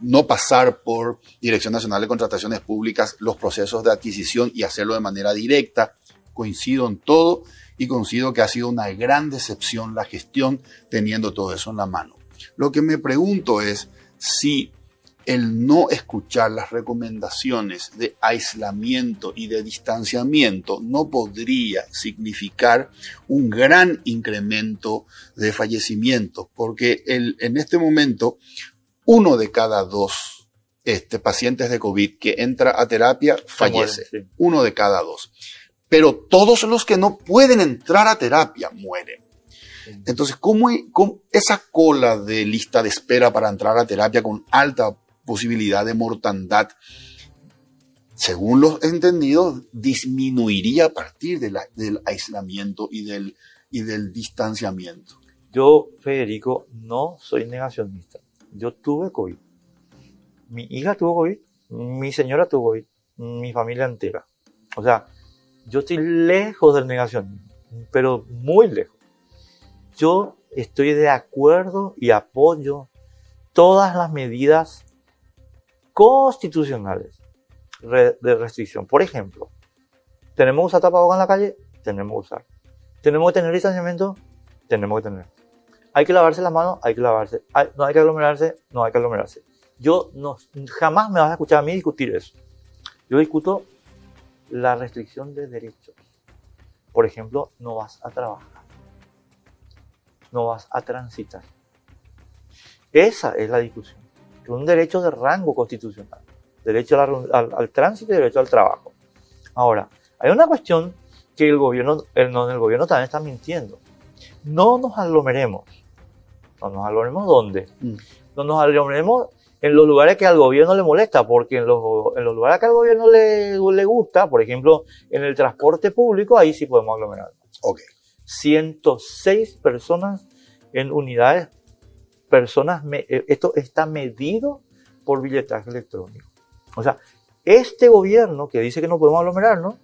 no pasar por Dirección Nacional de Contrataciones Públicas los procesos de adquisición y hacerlo de manera directa. Coincido en todo y coincido que ha sido una gran decepción la gestión teniendo todo eso en la mano. Lo que me pregunto es si el no escuchar las recomendaciones de aislamiento y de distanciamiento no podría significar un gran incremento de fallecimientos, porque en este momento 1 de cada 2 pacientes de COVID que entra a terapia fallece. Sí. 1 de cada 2. Pero todos los que no pueden entrar a terapia mueren. Entonces, ¿cómo esa cola de lista de espera para entrar a terapia con alta posibilidad de mortandad, según los entendidos, disminuiría a partir del aislamiento y del distanciamiento? Yo, Federico, no soy negacionista. Yo tuve COVID. Mi hija tuvo COVID, mi señora tuvo COVID, mi familia entera. O sea, yo estoy lejos del negacionismo, pero muy lejos. Yo estoy de acuerdo y apoyo todas las medidas constitucionales de restricción. Por ejemplo, ¿tenemos que usar tapabocas en la calle? Tenemos que usar. ¿Tenemos que tener distanciamiento? Tenemos que tener. ¿Hay que lavarse las manos? Hay que lavarse. ¿No hay que aglomerarse? No hay que aglomerarse. Jamás me vas a escuchar a mí discutir eso. Yo discuto la restricción de derechos. Por ejemplo, no vas a trabajar. No vas a transitar. Esa es la discusión. Es un derecho de rango constitucional. Derecho al tránsito y derecho al trabajo. Ahora, hay una cuestión que el gobierno también está mintiendo. No nos aglomeremos. ¿No nos aglomeremos dónde? No nos aglomeremos en los lugares que al gobierno le molesta, porque en los lugares que al gobierno le gusta, por ejemplo, en el transporte público, ahí sí podemos aglomerar. Okay. 106 personas en unidades, esto está medido por billetaje electrónico. O sea, este gobierno que dice que no podemos aglomerarnos,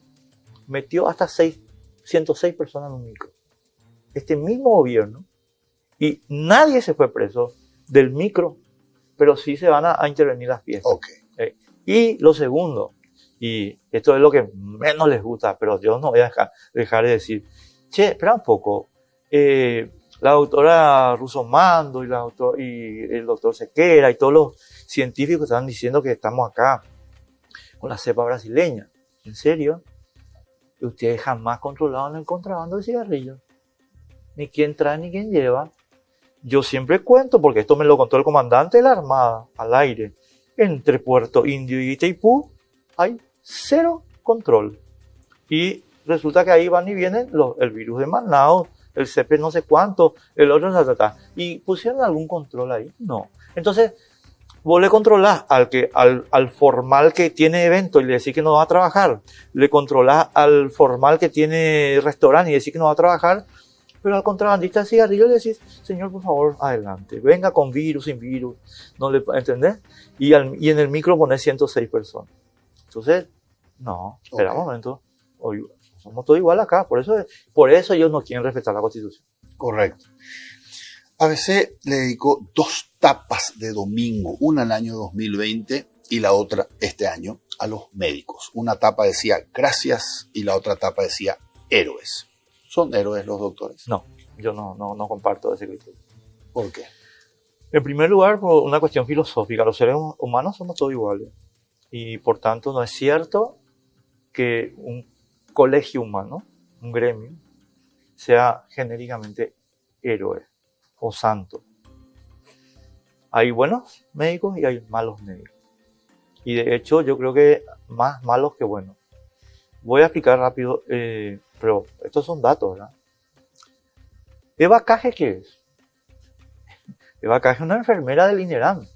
metió hasta 106 personas en un micro. Este mismo gobierno, y nadie se fue preso del micro, pero sí se van a intervenir las fiestas. Okay. Y lo segundo, y esto es lo que menos les gusta, pero yo no voy a dejar de decir, espera un poco, la doctora Russomando y el doctor Sequera y todos los científicos están diciendo que estamos acá con la cepa brasileña. ¿En serio? Ustedes jamás controlaron el contrabando de cigarrillos. Ni quién trae ni quién lleva. Yo siempre cuento, porque esto me lo contó el comandante de la Armada al aire. Entre Puerto Indio y Itaipú hay 0 control. Y resulta que ahí van y vienen el virus de Manaus, el CP no sé cuánto, el otro, y pusieron algún control ahí. No. Entonces, vos le controlás al formal que tiene evento y le decís que no va a trabajar. Le controlás al formal que tiene restaurante y decís que no va a trabajar. Pero al contrabandista de cigarrillos le decís, señor, por favor, adelante. Venga con virus, sin virus. ¿No le entendés? Y en el micro ponés 106 personas. Entonces, no, espera un momento. Hoy somos todos igual acá. Por eso ellos no quieren respetar la Constitución. Correcto. ABC le dedicó 2 tapas de domingo, una en el año 2020 y la otra este año, a los médicos. Una tapa decía gracias y la otra tapa decía héroes. ¿Son héroes los doctores? No, yo no comparto ese criterio. ¿Por qué? En primer lugar, por una cuestión filosófica. Los seres humanos somos todos iguales. Y por tanto, no es cierto que un colegio humano, un gremio, sea genéricamente héroe o santo. Hay buenos médicos y hay malos médicos. Y de hecho, yo creo que más malos que buenos. Voy a explicar rápido, pero estos son datos, ¿verdad? Eva Caje, ¿qué es? Eva Caje es una enfermera del INERAM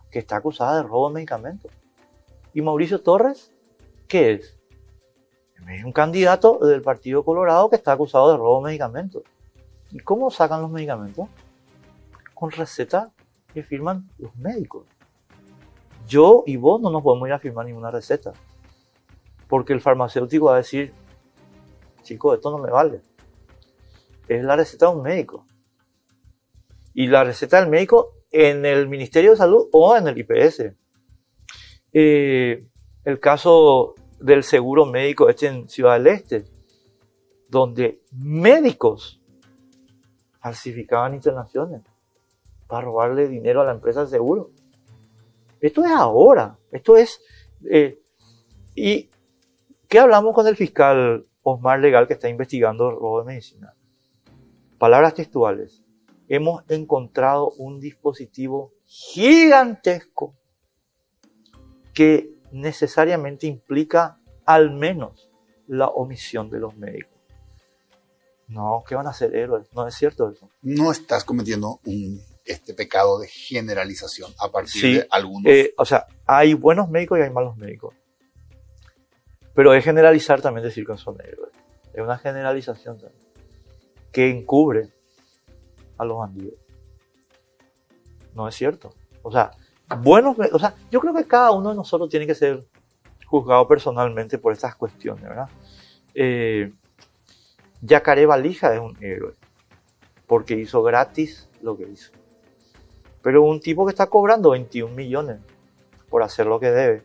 que está acusada de robo de medicamentos. ¿Y Mauricio Torres, qué es? Es un candidato del Partido Colorado que está acusado de robo de medicamentos. ¿Y cómo sacan los medicamentos? Con receta que firman los médicos. Yo y vos no nos podemos ir a firmar ninguna receta. Porque el farmacéutico va a decir, chico, esto no me vale. Es la receta de un médico. Y la receta del médico en el Ministerio de Salud o en el IPS. El caso del seguro médico en Ciudad del Este, donde médicos falsificaban internaciones para robarle dinero a la empresa de seguro. Esto es ahora. Esto es... ¿Y qué hablamos con el fiscal Osmar Legal que está investigando el robo de medicina? Palabras textuales. Hemos encontrado un dispositivo gigantesco que necesariamente implica al menos la omisión de los médicos. No, ¿qué van a ser héroes? No es cierto eso. No estás cometiendo este pecado de generalización a partir Sí, de algunos. o sea, hay buenos médicos y hay malos médicos. Pero es generalizar también decir que son héroes. Es una generalización también, que encubre a los bandidos. No es cierto. O sea, yo creo que cada uno de nosotros tiene que ser juzgado personalmente por estas cuestiones, ¿verdad? Yacaré Valija es un héroe porque hizo gratis lo que hizo. Pero un tipo que está cobrando 21 millones por hacer lo que debe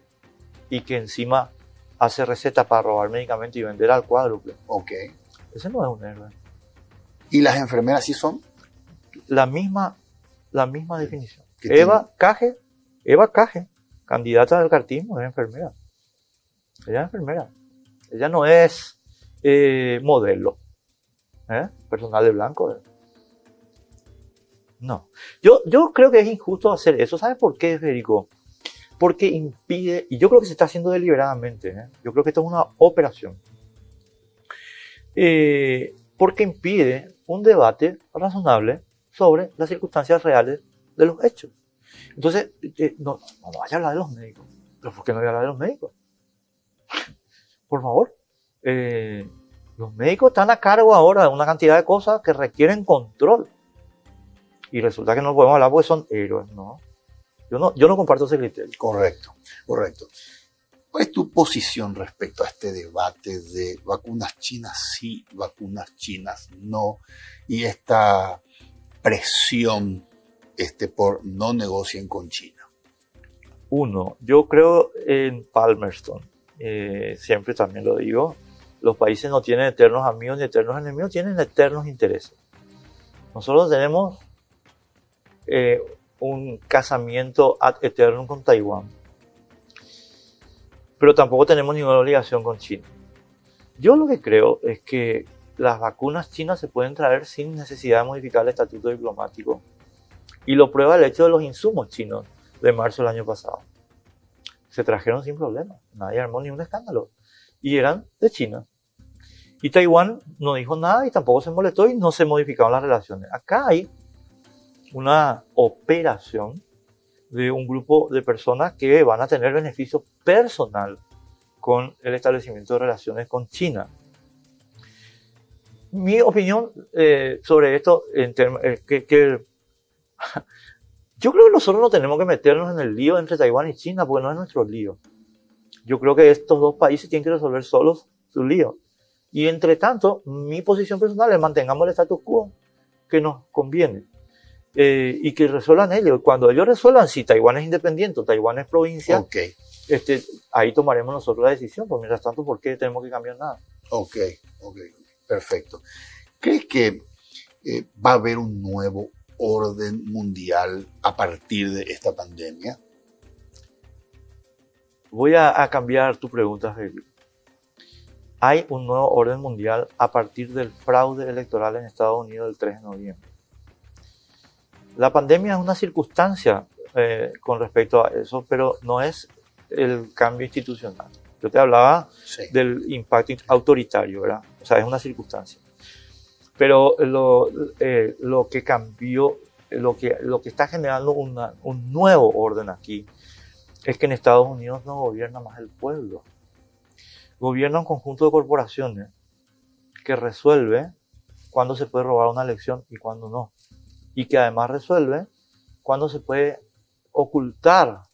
y que encima hace recetas para robar medicamentos y vender al cuádruple. Ok. Ese no es un héroe. ¿Y las enfermeras sí son? La misma definición. ¿Qué Eva Caje, candidata del cartismo, es enfermera. Ella es enfermera. Ella no es modelo. Personal de blanco. No. Yo creo que es injusto hacer eso. ¿Sabes por qué, Federico? Porque impide, y yo creo que se está haciendo deliberadamente, yo creo que esto es una operación, porque impide un debate razonable sobre las circunstancias reales de los hechos. Entonces, no vaya a hablar de los médicos. ¿Pero por qué no voy a hablar de los médicos? Por favor. Los médicos están a cargo ahora de una cantidad de cosas que requieren control. Y resulta que no podemos hablar porque son héroes, ¿no? Yo no comparto ese criterio. Correcto. ¿Cuál es tu posición respecto a este debate de vacunas chinas sí, vacunas chinas no? Y esta presión por no negocien con China. Uno, yo creo en Palmerston. Siempre también lo digo. Los países no tienen eternos amigos ni eternos enemigos, tienen eternos intereses. Nosotros tenemos un casamiento ad eternum con Taiwán, pero tampoco tenemos ninguna obligación con China. Yo lo que creo es que las vacunas chinas se pueden traer sin necesidad de modificar el estatuto diplomático, y lo prueba el hecho de los insumos chinos de marzo del año pasado. Se trajeron sin problema, nadie armó ni un escándalo, y eran de China. Y Taiwán no dijo nada y tampoco se molestó y no se modificaron las relaciones. Acá hay una operación de un grupo de personas que van a tener beneficio personal con el establecimiento de relaciones con China. Mi opinión sobre esto es que yo creo que nosotros no tenemos que meternos en el lío entre Taiwán y China porque no es nuestro lío. Yo creo que estos dos países tienen que resolver solos su lío. Y entre tanto, mi posición personal es mantengamos el status quo que nos conviene. Y que resuelvan ellos. Cuando ellos resuelvan si Taiwán es independiente o Taiwán es provincia, Okay. Ahí tomaremos nosotros la decisión. Pues mientras tanto, ¿por qué tenemos que cambiar nada? Ok. Perfecto. ¿Crees que va a haber un nuevo orden mundial a partir de esta pandemia? Voy a cambiar tu pregunta, Felipe. Hay un nuevo orden mundial a partir del fraude electoral en Estados Unidos el 3 de noviembre. La pandemia es una circunstancia con respecto a eso, pero no es el cambio institucional. Yo te hablaba del impacto autoritario, ¿verdad? O sea, es una circunstancia. Pero lo que cambió, lo que está generando un nuevo orden aquí, es que en Estados Unidos no gobierna más el pueblo. Gobierna un conjunto de corporaciones que resuelve cuándo se puede robar una elección y cuándo no. Y que además resuelve cuándo se puede ocultar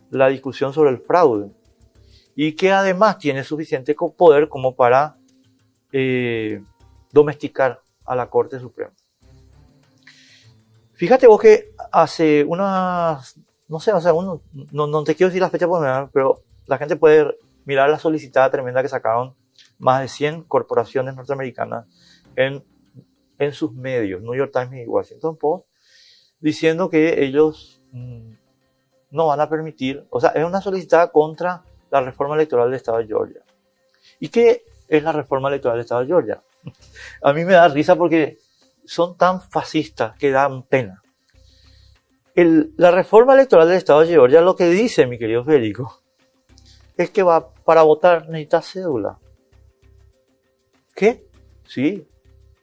la discusión sobre el fraude. Y que además tiene suficiente poder como para domesticar a la Corte Suprema. Fíjate vos que hace unas, no sé, o sea, no te quiero decir la fecha por nada, pero la gente puede mirar la solicitada tremenda que sacaron más de 100 corporaciones norteamericanas en sus medios, New York Times y Washington Post, diciendo que ellos no van a permitir, o sea, es una solicitada contra la reforma electoral del estado de Georgia. ¿Y qué es la reforma electoral del estado de Georgia? A mí me da risa porque son tan fascistas que dan pena. La reforma electoral del estado de Georgia lo que dice, mi querido Federico, es que para votar necesitas cédula. ¿Qué? Sí,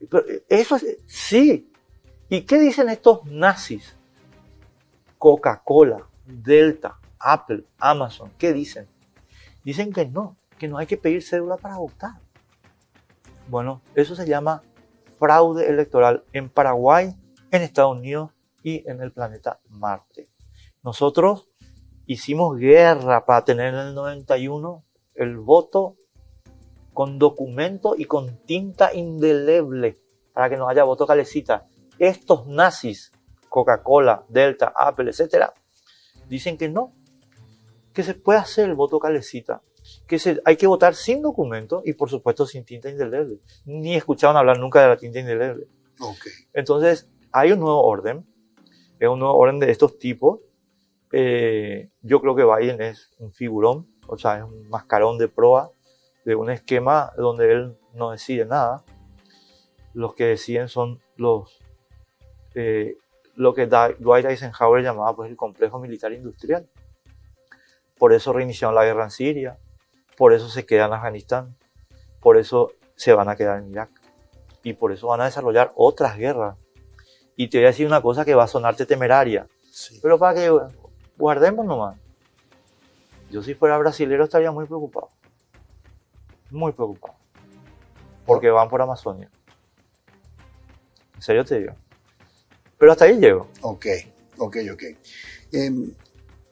Pero eso es, sí. ¿Y qué dicen estos nazis? Coca-Cola, Delta, Apple, Amazon, ¿qué dicen? Dicen que no hay que pedir cédula para votar. Bueno, eso se llama fraude electoral en Paraguay, en Estados Unidos y en el planeta Marte. Nosotros hicimos guerra para tener en el 91 el voto con documento y con tinta indeleble para que no haya voto calecita. Estos nazis, Coca-Cola, Delta, Apple, etcétera, dicen que no, que se puede hacer el voto calecita, que hay que votar sin documento y por supuesto sin tinta indeleble. Ni escucharon hablar nunca de la tinta indeleble. Okay. Entonces hay un nuevo orden, es un nuevo orden de estos tipos. Yo creo que Biden es un figurón, o sea, es un mascarón de proa de un esquema donde él no decide nada. Los que deciden son lo que Dwight Eisenhower llamaba pues el complejo militar industrial. Por eso reiniciaron la guerra en Siria, por eso se quedan en Afganistán, por eso se van a quedar en Irak y por eso van a desarrollar otras guerras. Y te voy a decir una cosa que va a sonarte temeraria, sí, pero para que guardemos nomás. Yo si fuera brasilero estaría muy preocupado, porque van por Amazonia. En serio te digo. Pero hasta ahí llego. Ok.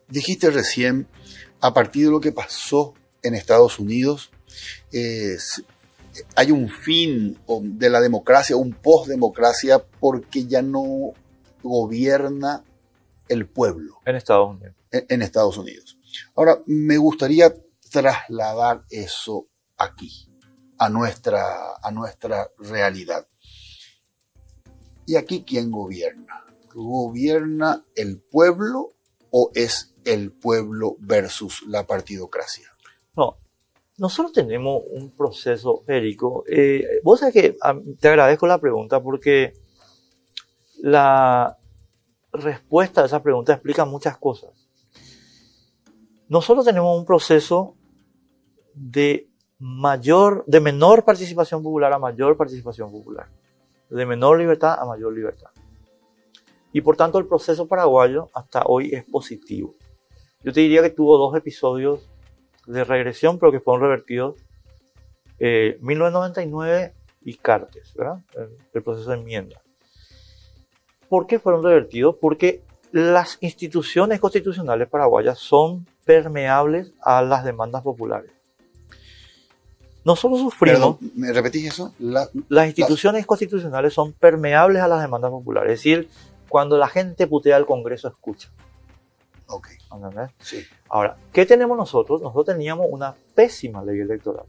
Dijiste recién, a partir de lo que pasó en Estados Unidos, hay un fin de la democracia, un post-democracia, porque ya no gobierna el pueblo. En Estados Unidos. En Estados Unidos. Ahora, me gustaría trasladar eso aquí, a nuestra realidad. ¿Y aquí quién gobierna? ¿Gobierna el pueblo o es el pueblo versus la partidocracia? No, nosotros tenemos un proceso, Federico. Vos sabés que te agradezco la pregunta porque la respuesta a esa pregunta explica muchas cosas. Nosotros tenemos un proceso de menor participación popular a mayor participación popular, de menor libertad a mayor libertad. Y por tanto el proceso paraguayo hasta hoy es positivo. Yo te diría que tuvo 2 episodios de regresión, pero que fueron revertidos. 1999 y Cartes, ¿verdad? El proceso de enmienda. ¿Por qué fueron revertidos? Porque las instituciones constitucionales paraguayas son permeables a las demandas populares. Nosotros sufrimos... Perdón, ¿me repetís eso? Las instituciones constitucionales son permeables a las demandas populares. Es decir, cuando la gente putea, el Congreso escucha. Ok. ¿Entendés? Sí. Ahora, ¿qué tenemos nosotros? Nosotros teníamos una pésima ley electoral.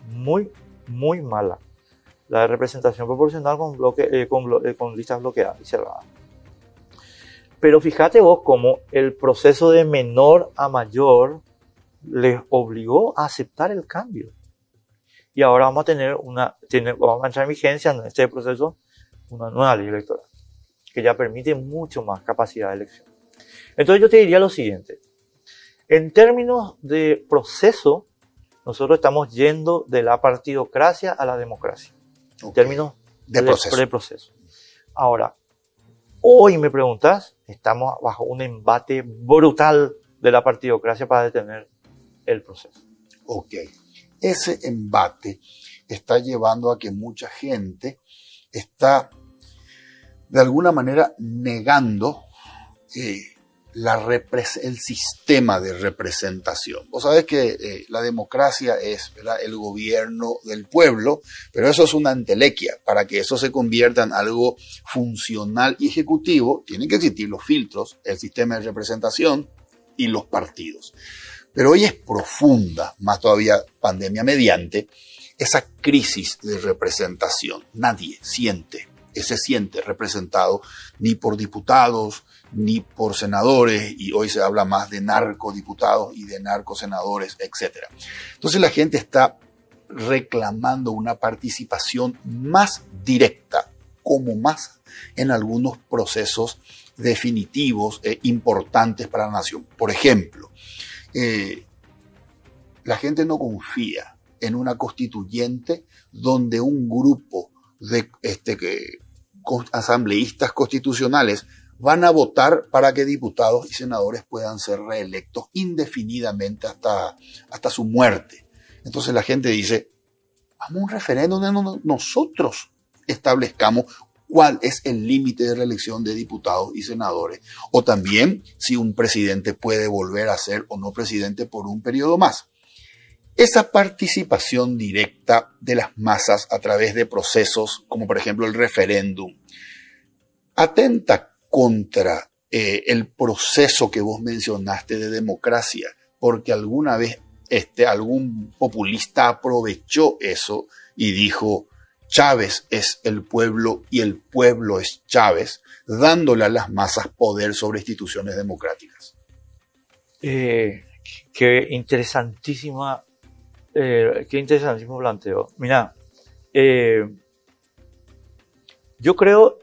Muy, muy mala. La de representación proporcional con listas bloqueadas y cerradas. Pero fíjate vos cómo el proceso de menor a mayor les obligó a aceptar el cambio. Y ahora vamos a entrar en vigencia en este proceso una nueva ley electoral que ya permite mucho más capacidad de elección. Entonces yo te diría lo siguiente. En términos de proceso, nosotros estamos yendo de la partidocracia a la democracia. Okay. En términos de proceso. Ahora, hoy me preguntas, estamos bajo un embate brutal de la partidocracia para detener el proceso. Ok. Ese embate está llevando a que mucha gente está de alguna manera negando el sistema de representación. Vos sabés que la democracia es, ¿verdad?, el gobierno del pueblo, pero eso es una entelequia. Para que eso se convierta en algo funcional y ejecutivo, tienen que existir los filtros, el sistema de representación y los partidos. Pero hoy es profunda, más todavía pandemia mediante, esa crisis de representación. Nadie se siente representado ni por diputados, ni por senadores, y hoy se habla más de narcodiputados y de narcosenadores, etc. Entonces la gente está reclamando una participación más directa, como más en algunos procesos definitivos e importantes para la nación. Por ejemplo, la gente no confía en una constituyente donde un grupo de asambleístas constitucionales van a votar para que diputados y senadores puedan ser reelectos indefinidamente hasta su muerte. Entonces la gente dice, vamos a un referéndum donde nosotros establezcamos cuál es el límite de reelección de diputados y senadores, o también si un presidente puede volver a ser o no presidente por un periodo más. Esa participación directa de las masas a través de procesos como por ejemplo el referéndum atenta contra el proceso que vos mencionaste de democracia, porque alguna vez algún populista aprovechó eso y dijo Chávez es el pueblo y el pueblo es Chávez, dándole a las masas poder sobre instituciones democráticas. Qué interesantísimo planteo. Mira, yo creo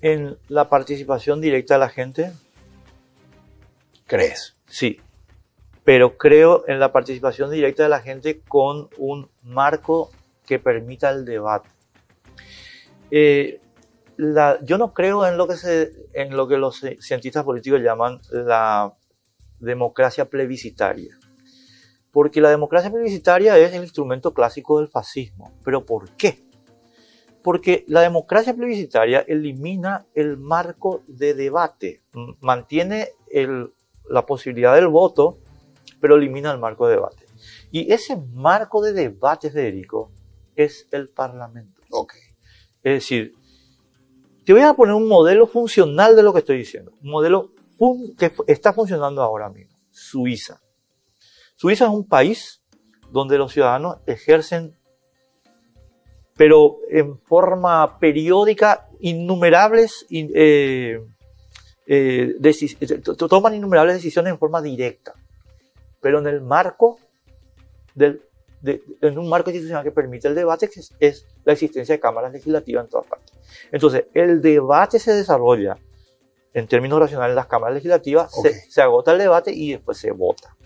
en la participación directa de la gente. ¿Crees? Sí, pero creo en la participación directa de la gente con un marco que permita el debate. Yo no creo en lo que los cientistas políticos llaman la democracia plebiscitaria, porque la democracia plebiscitaria es el instrumento clásico del fascismo. ¿Pero por qué? Porque la democracia plebiscitaria elimina el marco de debate, mantiene la posibilidad del voto, pero elimina el marco de debate. Y ese marco de debate, Federico, es el Parlamento. Okay. Es decir, te voy a poner un modelo funcional de lo que estoy diciendo. Un modelo que está funcionando ahora mismo. Suiza. Suiza es un país donde los ciudadanos ejercen, pero en forma periódica, toman innumerables decisiones en forma directa, pero en el marco en un marco institucional que permite el debate, que es la existencia de cámaras legislativas en todas partes. Entonces, el debate se desarrolla en términos racionales en las cámaras legislativas, okay. se agota el debate y después se vota.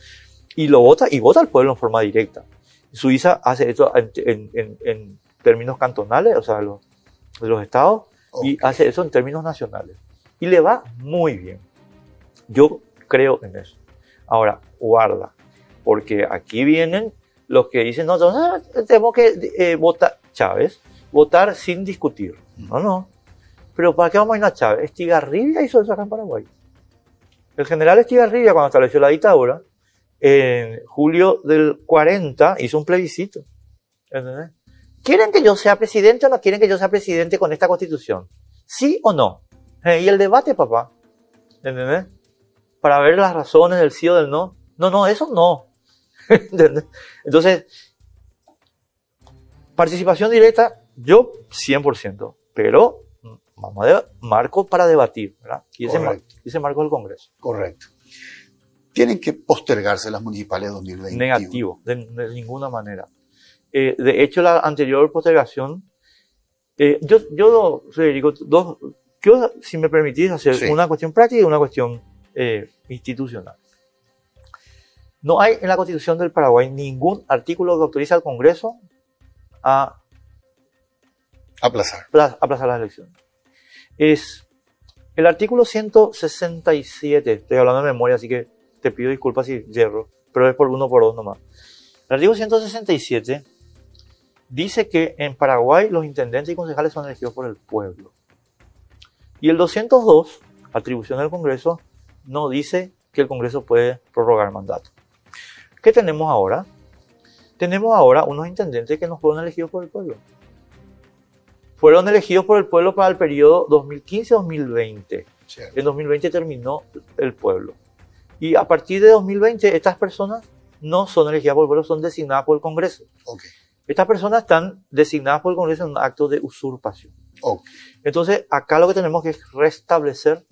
Y vota el pueblo en forma directa. Suiza hace esto en términos cantonales, o sea, de los estados, okay. Y hace eso en términos nacionales. Y le va muy bien. Yo creo en eso. Ahora, guarda, porque aquí vienen los que dicen, no, tenemos que votar Chávez, votar sin discutir. No. Pero ¿para qué vamos a ir a Chávez? Estigarribia hizo eso acá en Paraguay. El general Estigarribia, cuando estableció la dictadura, en julio del 40, hizo un plebiscito. ¿Entendés? ¿Quieren que yo sea presidente o no quieren que yo sea presidente con esta constitución? ¿Sí o no? Y el debate, papá. ¿Entendés? Para ver las razones del sí o del no. No, eso no. ¿Entendés? Entonces, participación directa, yo 100%, pero vamos a marco para debatir, ¿verdad? Y ese marco es el Congreso. Correcto. ¿Tienen que postergarse las municipales 2021? Negativo, de ninguna manera. De hecho, la anterior postergación, yo Federico, quiero, si me permitís, hacer una cuestión práctica y una cuestión institucional. No hay en la Constitución del Paraguay ningún artículo que autoriza al Congreso a aplazar las elecciones. Es el artículo 167, estoy hablando de memoria, así que te pido disculpas si yerro, pero es por 1 por 2 nomás. El artículo 167 dice que en Paraguay los intendentes y concejales son elegidos por el pueblo. Y el 202, atribución del Congreso, no dice que el Congreso puede prorrogar mandato. ¿Qué tenemos ahora? Tenemos ahora unos intendentes que no fueron elegidos por el pueblo. Fueron elegidos por el pueblo para el periodo 2015-2020. Cierto. En 2020 terminó el pueblo. Y a partir de 2020, estas personas no son elegidas por el pueblo, son designadas por el Congreso. Okay. Estas personas están designadas por el Congreso en un acto de usurpación. Okay. Entonces, acá lo que tenemos que es restablecer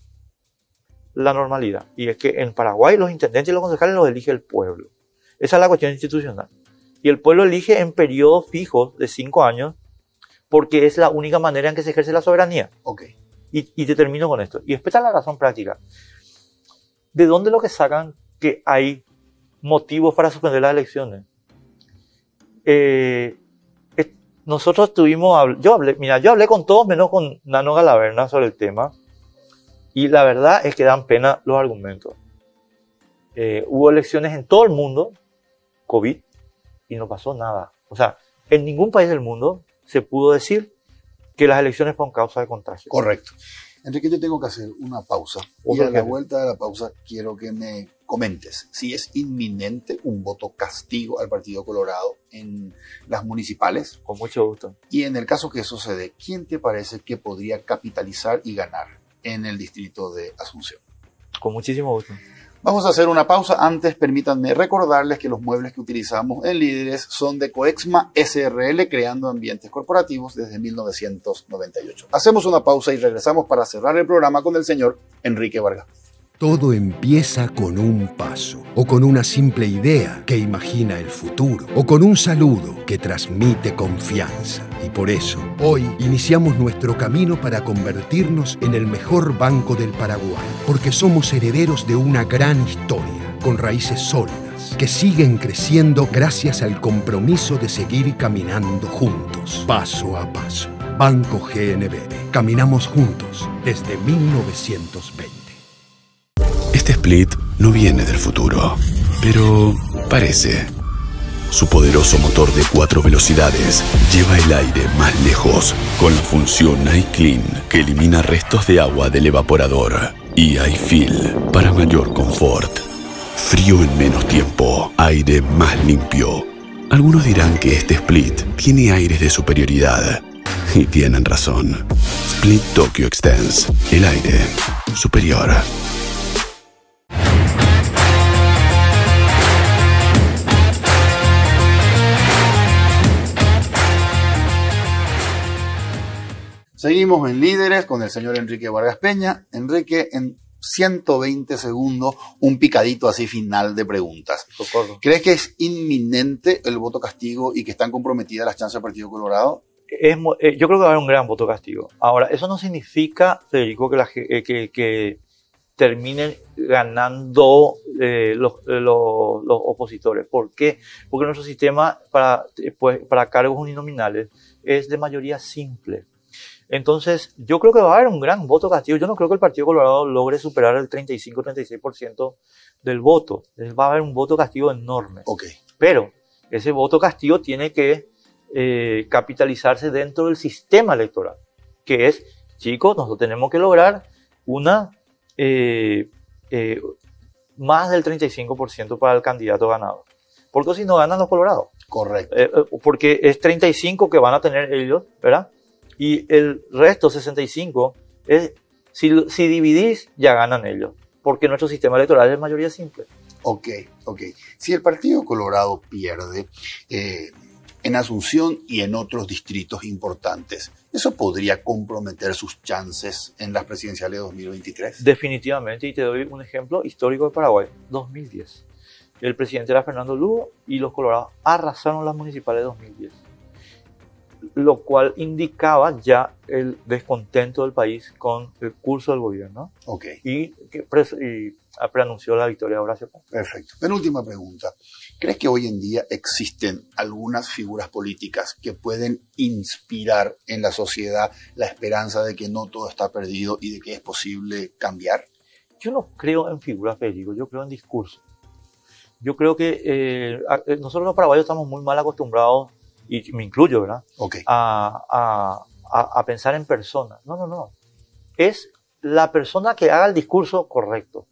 la normalidad. Y es que en Paraguay los intendentes y los concejales los elige el pueblo. Esa es la cuestión institucional. Y el pueblo elige en periodos fijos de 5 años porque es la única manera en que se ejerce la soberanía. Okay. Y te termino con esto. Y después está la razón práctica. ¿De dónde lo que sacan que hay motivos para suspender las elecciones? nosotros yo hablé con todos menos con Nano Galaverna sobre el tema, y la verdad es que dan pena los argumentos. Hubo elecciones en todo el mundo, COVID, y no pasó nada. O sea, en ningún país del mundo se pudo decir que las elecciones fueron causa de contagio. Correcto. Enrique, yo tengo que hacer una pausa. Y a la vuelta de la pausa quiero que me comentes si es inminente un voto castigo al Partido Colorado en las municipales. Con mucho gusto. Y en el caso que eso se dé, ¿quién te parece que podría capitalizar y ganar en el distrito de Asunción? Con muchísimo gusto. Vamos a hacer una pausa. Antes, permítanme recordarles que los muebles que utilizamos en Líderes son de Coexma SRL, creando ambientes corporativos desde 1998. Hacemos una pausa y regresamos para cerrar el programa con el señor Enrique Vargas. Todo empieza con un paso, o con una simple idea que imagina el futuro, o con un saludo que transmite confianza. Y por eso, hoy iniciamos nuestro camino para convertirnos en el mejor banco del Paraguay, porque somos herederos de una gran historia, con raíces sólidas, que siguen creciendo gracias al compromiso de seguir caminando juntos, paso a paso. Banco GNB. Caminamos juntos desde 1920. Este split no viene del futuro, pero parece. Su poderoso motor de 4 velocidades lleva el aire más lejos con la función iClean, que elimina restos de agua del evaporador, y iFeel para mayor confort. Frío en menos tiempo, aire más limpio. Algunos dirán que este split tiene aires de superioridad, y tienen razón. Split Tokyo Extends, el aire superior. Seguimos en Líderes con el señor Enrique Vargas Peña. Enrique, en 120 segundos, un picadito así final de preguntas. Socorro. ¿Crees que es inminente el voto castigo y que están comprometidas las chances del Partido Colorado? Yo creo que va a haber un gran voto castigo. Ahora, eso no significa, Federico, que terminen ganando los opositores. ¿Por qué? Porque nuestro sistema para cargos uninominales es de mayoría simple. Entonces, yo creo que va a haber un gran voto castigo. Yo no creo que el Partido Colorado logre superar el 35-36% del voto. Va a haber un voto castigo enorme. Okay. Pero ese voto castigo tiene que capitalizarse dentro del sistema electoral, que es, chicos, nosotros tenemos que lograr más del 35% para el candidato ganador. Porque si no ganan los colorados. Correcto. Porque es 35 que van a tener ellos, ¿verdad? Y el resto, 65, si dividís, ya ganan ellos. Porque nuestro sistema electoral es de mayoría simple. Ok. Si el Partido Colorado pierde en Asunción y en otros distritos importantes, ¿eso podría comprometer sus chances en las presidenciales de 2023? Definitivamente, y te doy un ejemplo histórico de Paraguay. 2010. El presidente era Fernando Lugo y los colorados arrasaron las municipales de 2010. Lo cual indicaba ya el descontento del país con el curso del gobierno. Ok. Y preanunció la victoria de Horacio Paz. Perfecto. Penúltima pregunta. ¿Crees que hoy en día existen algunas figuras políticas que pueden inspirar en la sociedad la esperanza de que no todo está perdido y de que es posible cambiar? Yo no creo en figuras, Federico, yo creo en discurso. Yo creo que nosotros los paraguayos estamos muy mal acostumbrados, y me incluyo, ¿verdad? Okay. A pensar en personas. No. Es la persona que haga el discurso correcto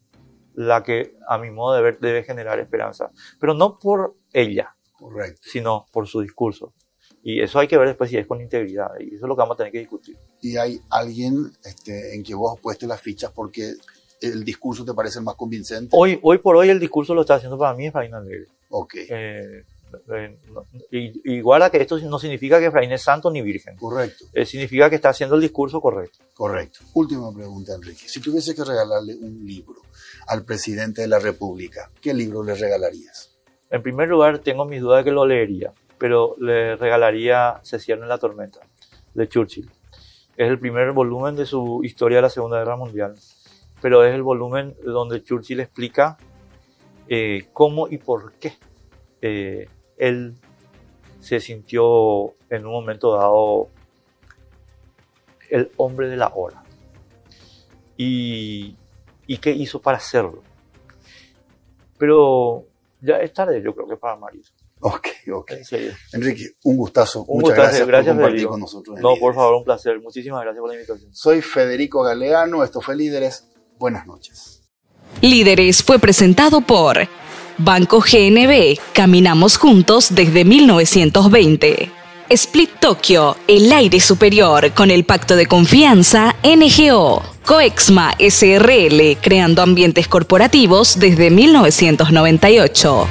la que, a mi modo de ver, debe generar esperanza. Pero no por ella, correcto, sino por su discurso. Y eso hay que ver después si es con integridad. Y eso es lo que vamos a tener que discutir. ¿Y hay alguien en que vos has puesto las fichas porque el discurso te parece más convincente? Hoy por hoy el discurso lo está haciendo para mí Efraín Alegre. Ok. Y guarda que esto no significa que Efraín es santo ni virgen. Correcto. Significa que está haciendo el discurso correcto. Correcto. Última pregunta, Enrique. Si tuviese que regalarle un libro al presidente de la República, ¿qué libro le regalarías? En primer lugar, tengo mis dudas de que lo leería, pero le regalaría Se cierne la tormenta, de Churchill. Es el primer volumen de su historia de la Segunda Guerra Mundial, pero es el volumen donde Churchill explica cómo y por qué él se sintió en un momento dado el hombre de la hora. ¿Y qué hizo para hacerlo? Pero ya es tarde, yo creo que para morir. Ok. En serio. Enrique, un gustazo. Muchas Gracias por compartir Federico. con nosotros. No, por favor, un placer. Muchísimas gracias por la invitación. Soy Federico Galeano, esto fue Líderes. Buenas noches. Líderes fue presentado por Banco GNB. Caminamos juntos desde 1920. Split Tokyo, el aire superior con el pacto de confianza NGO. Coexma SRL, creando ambientes corporativos desde 1998.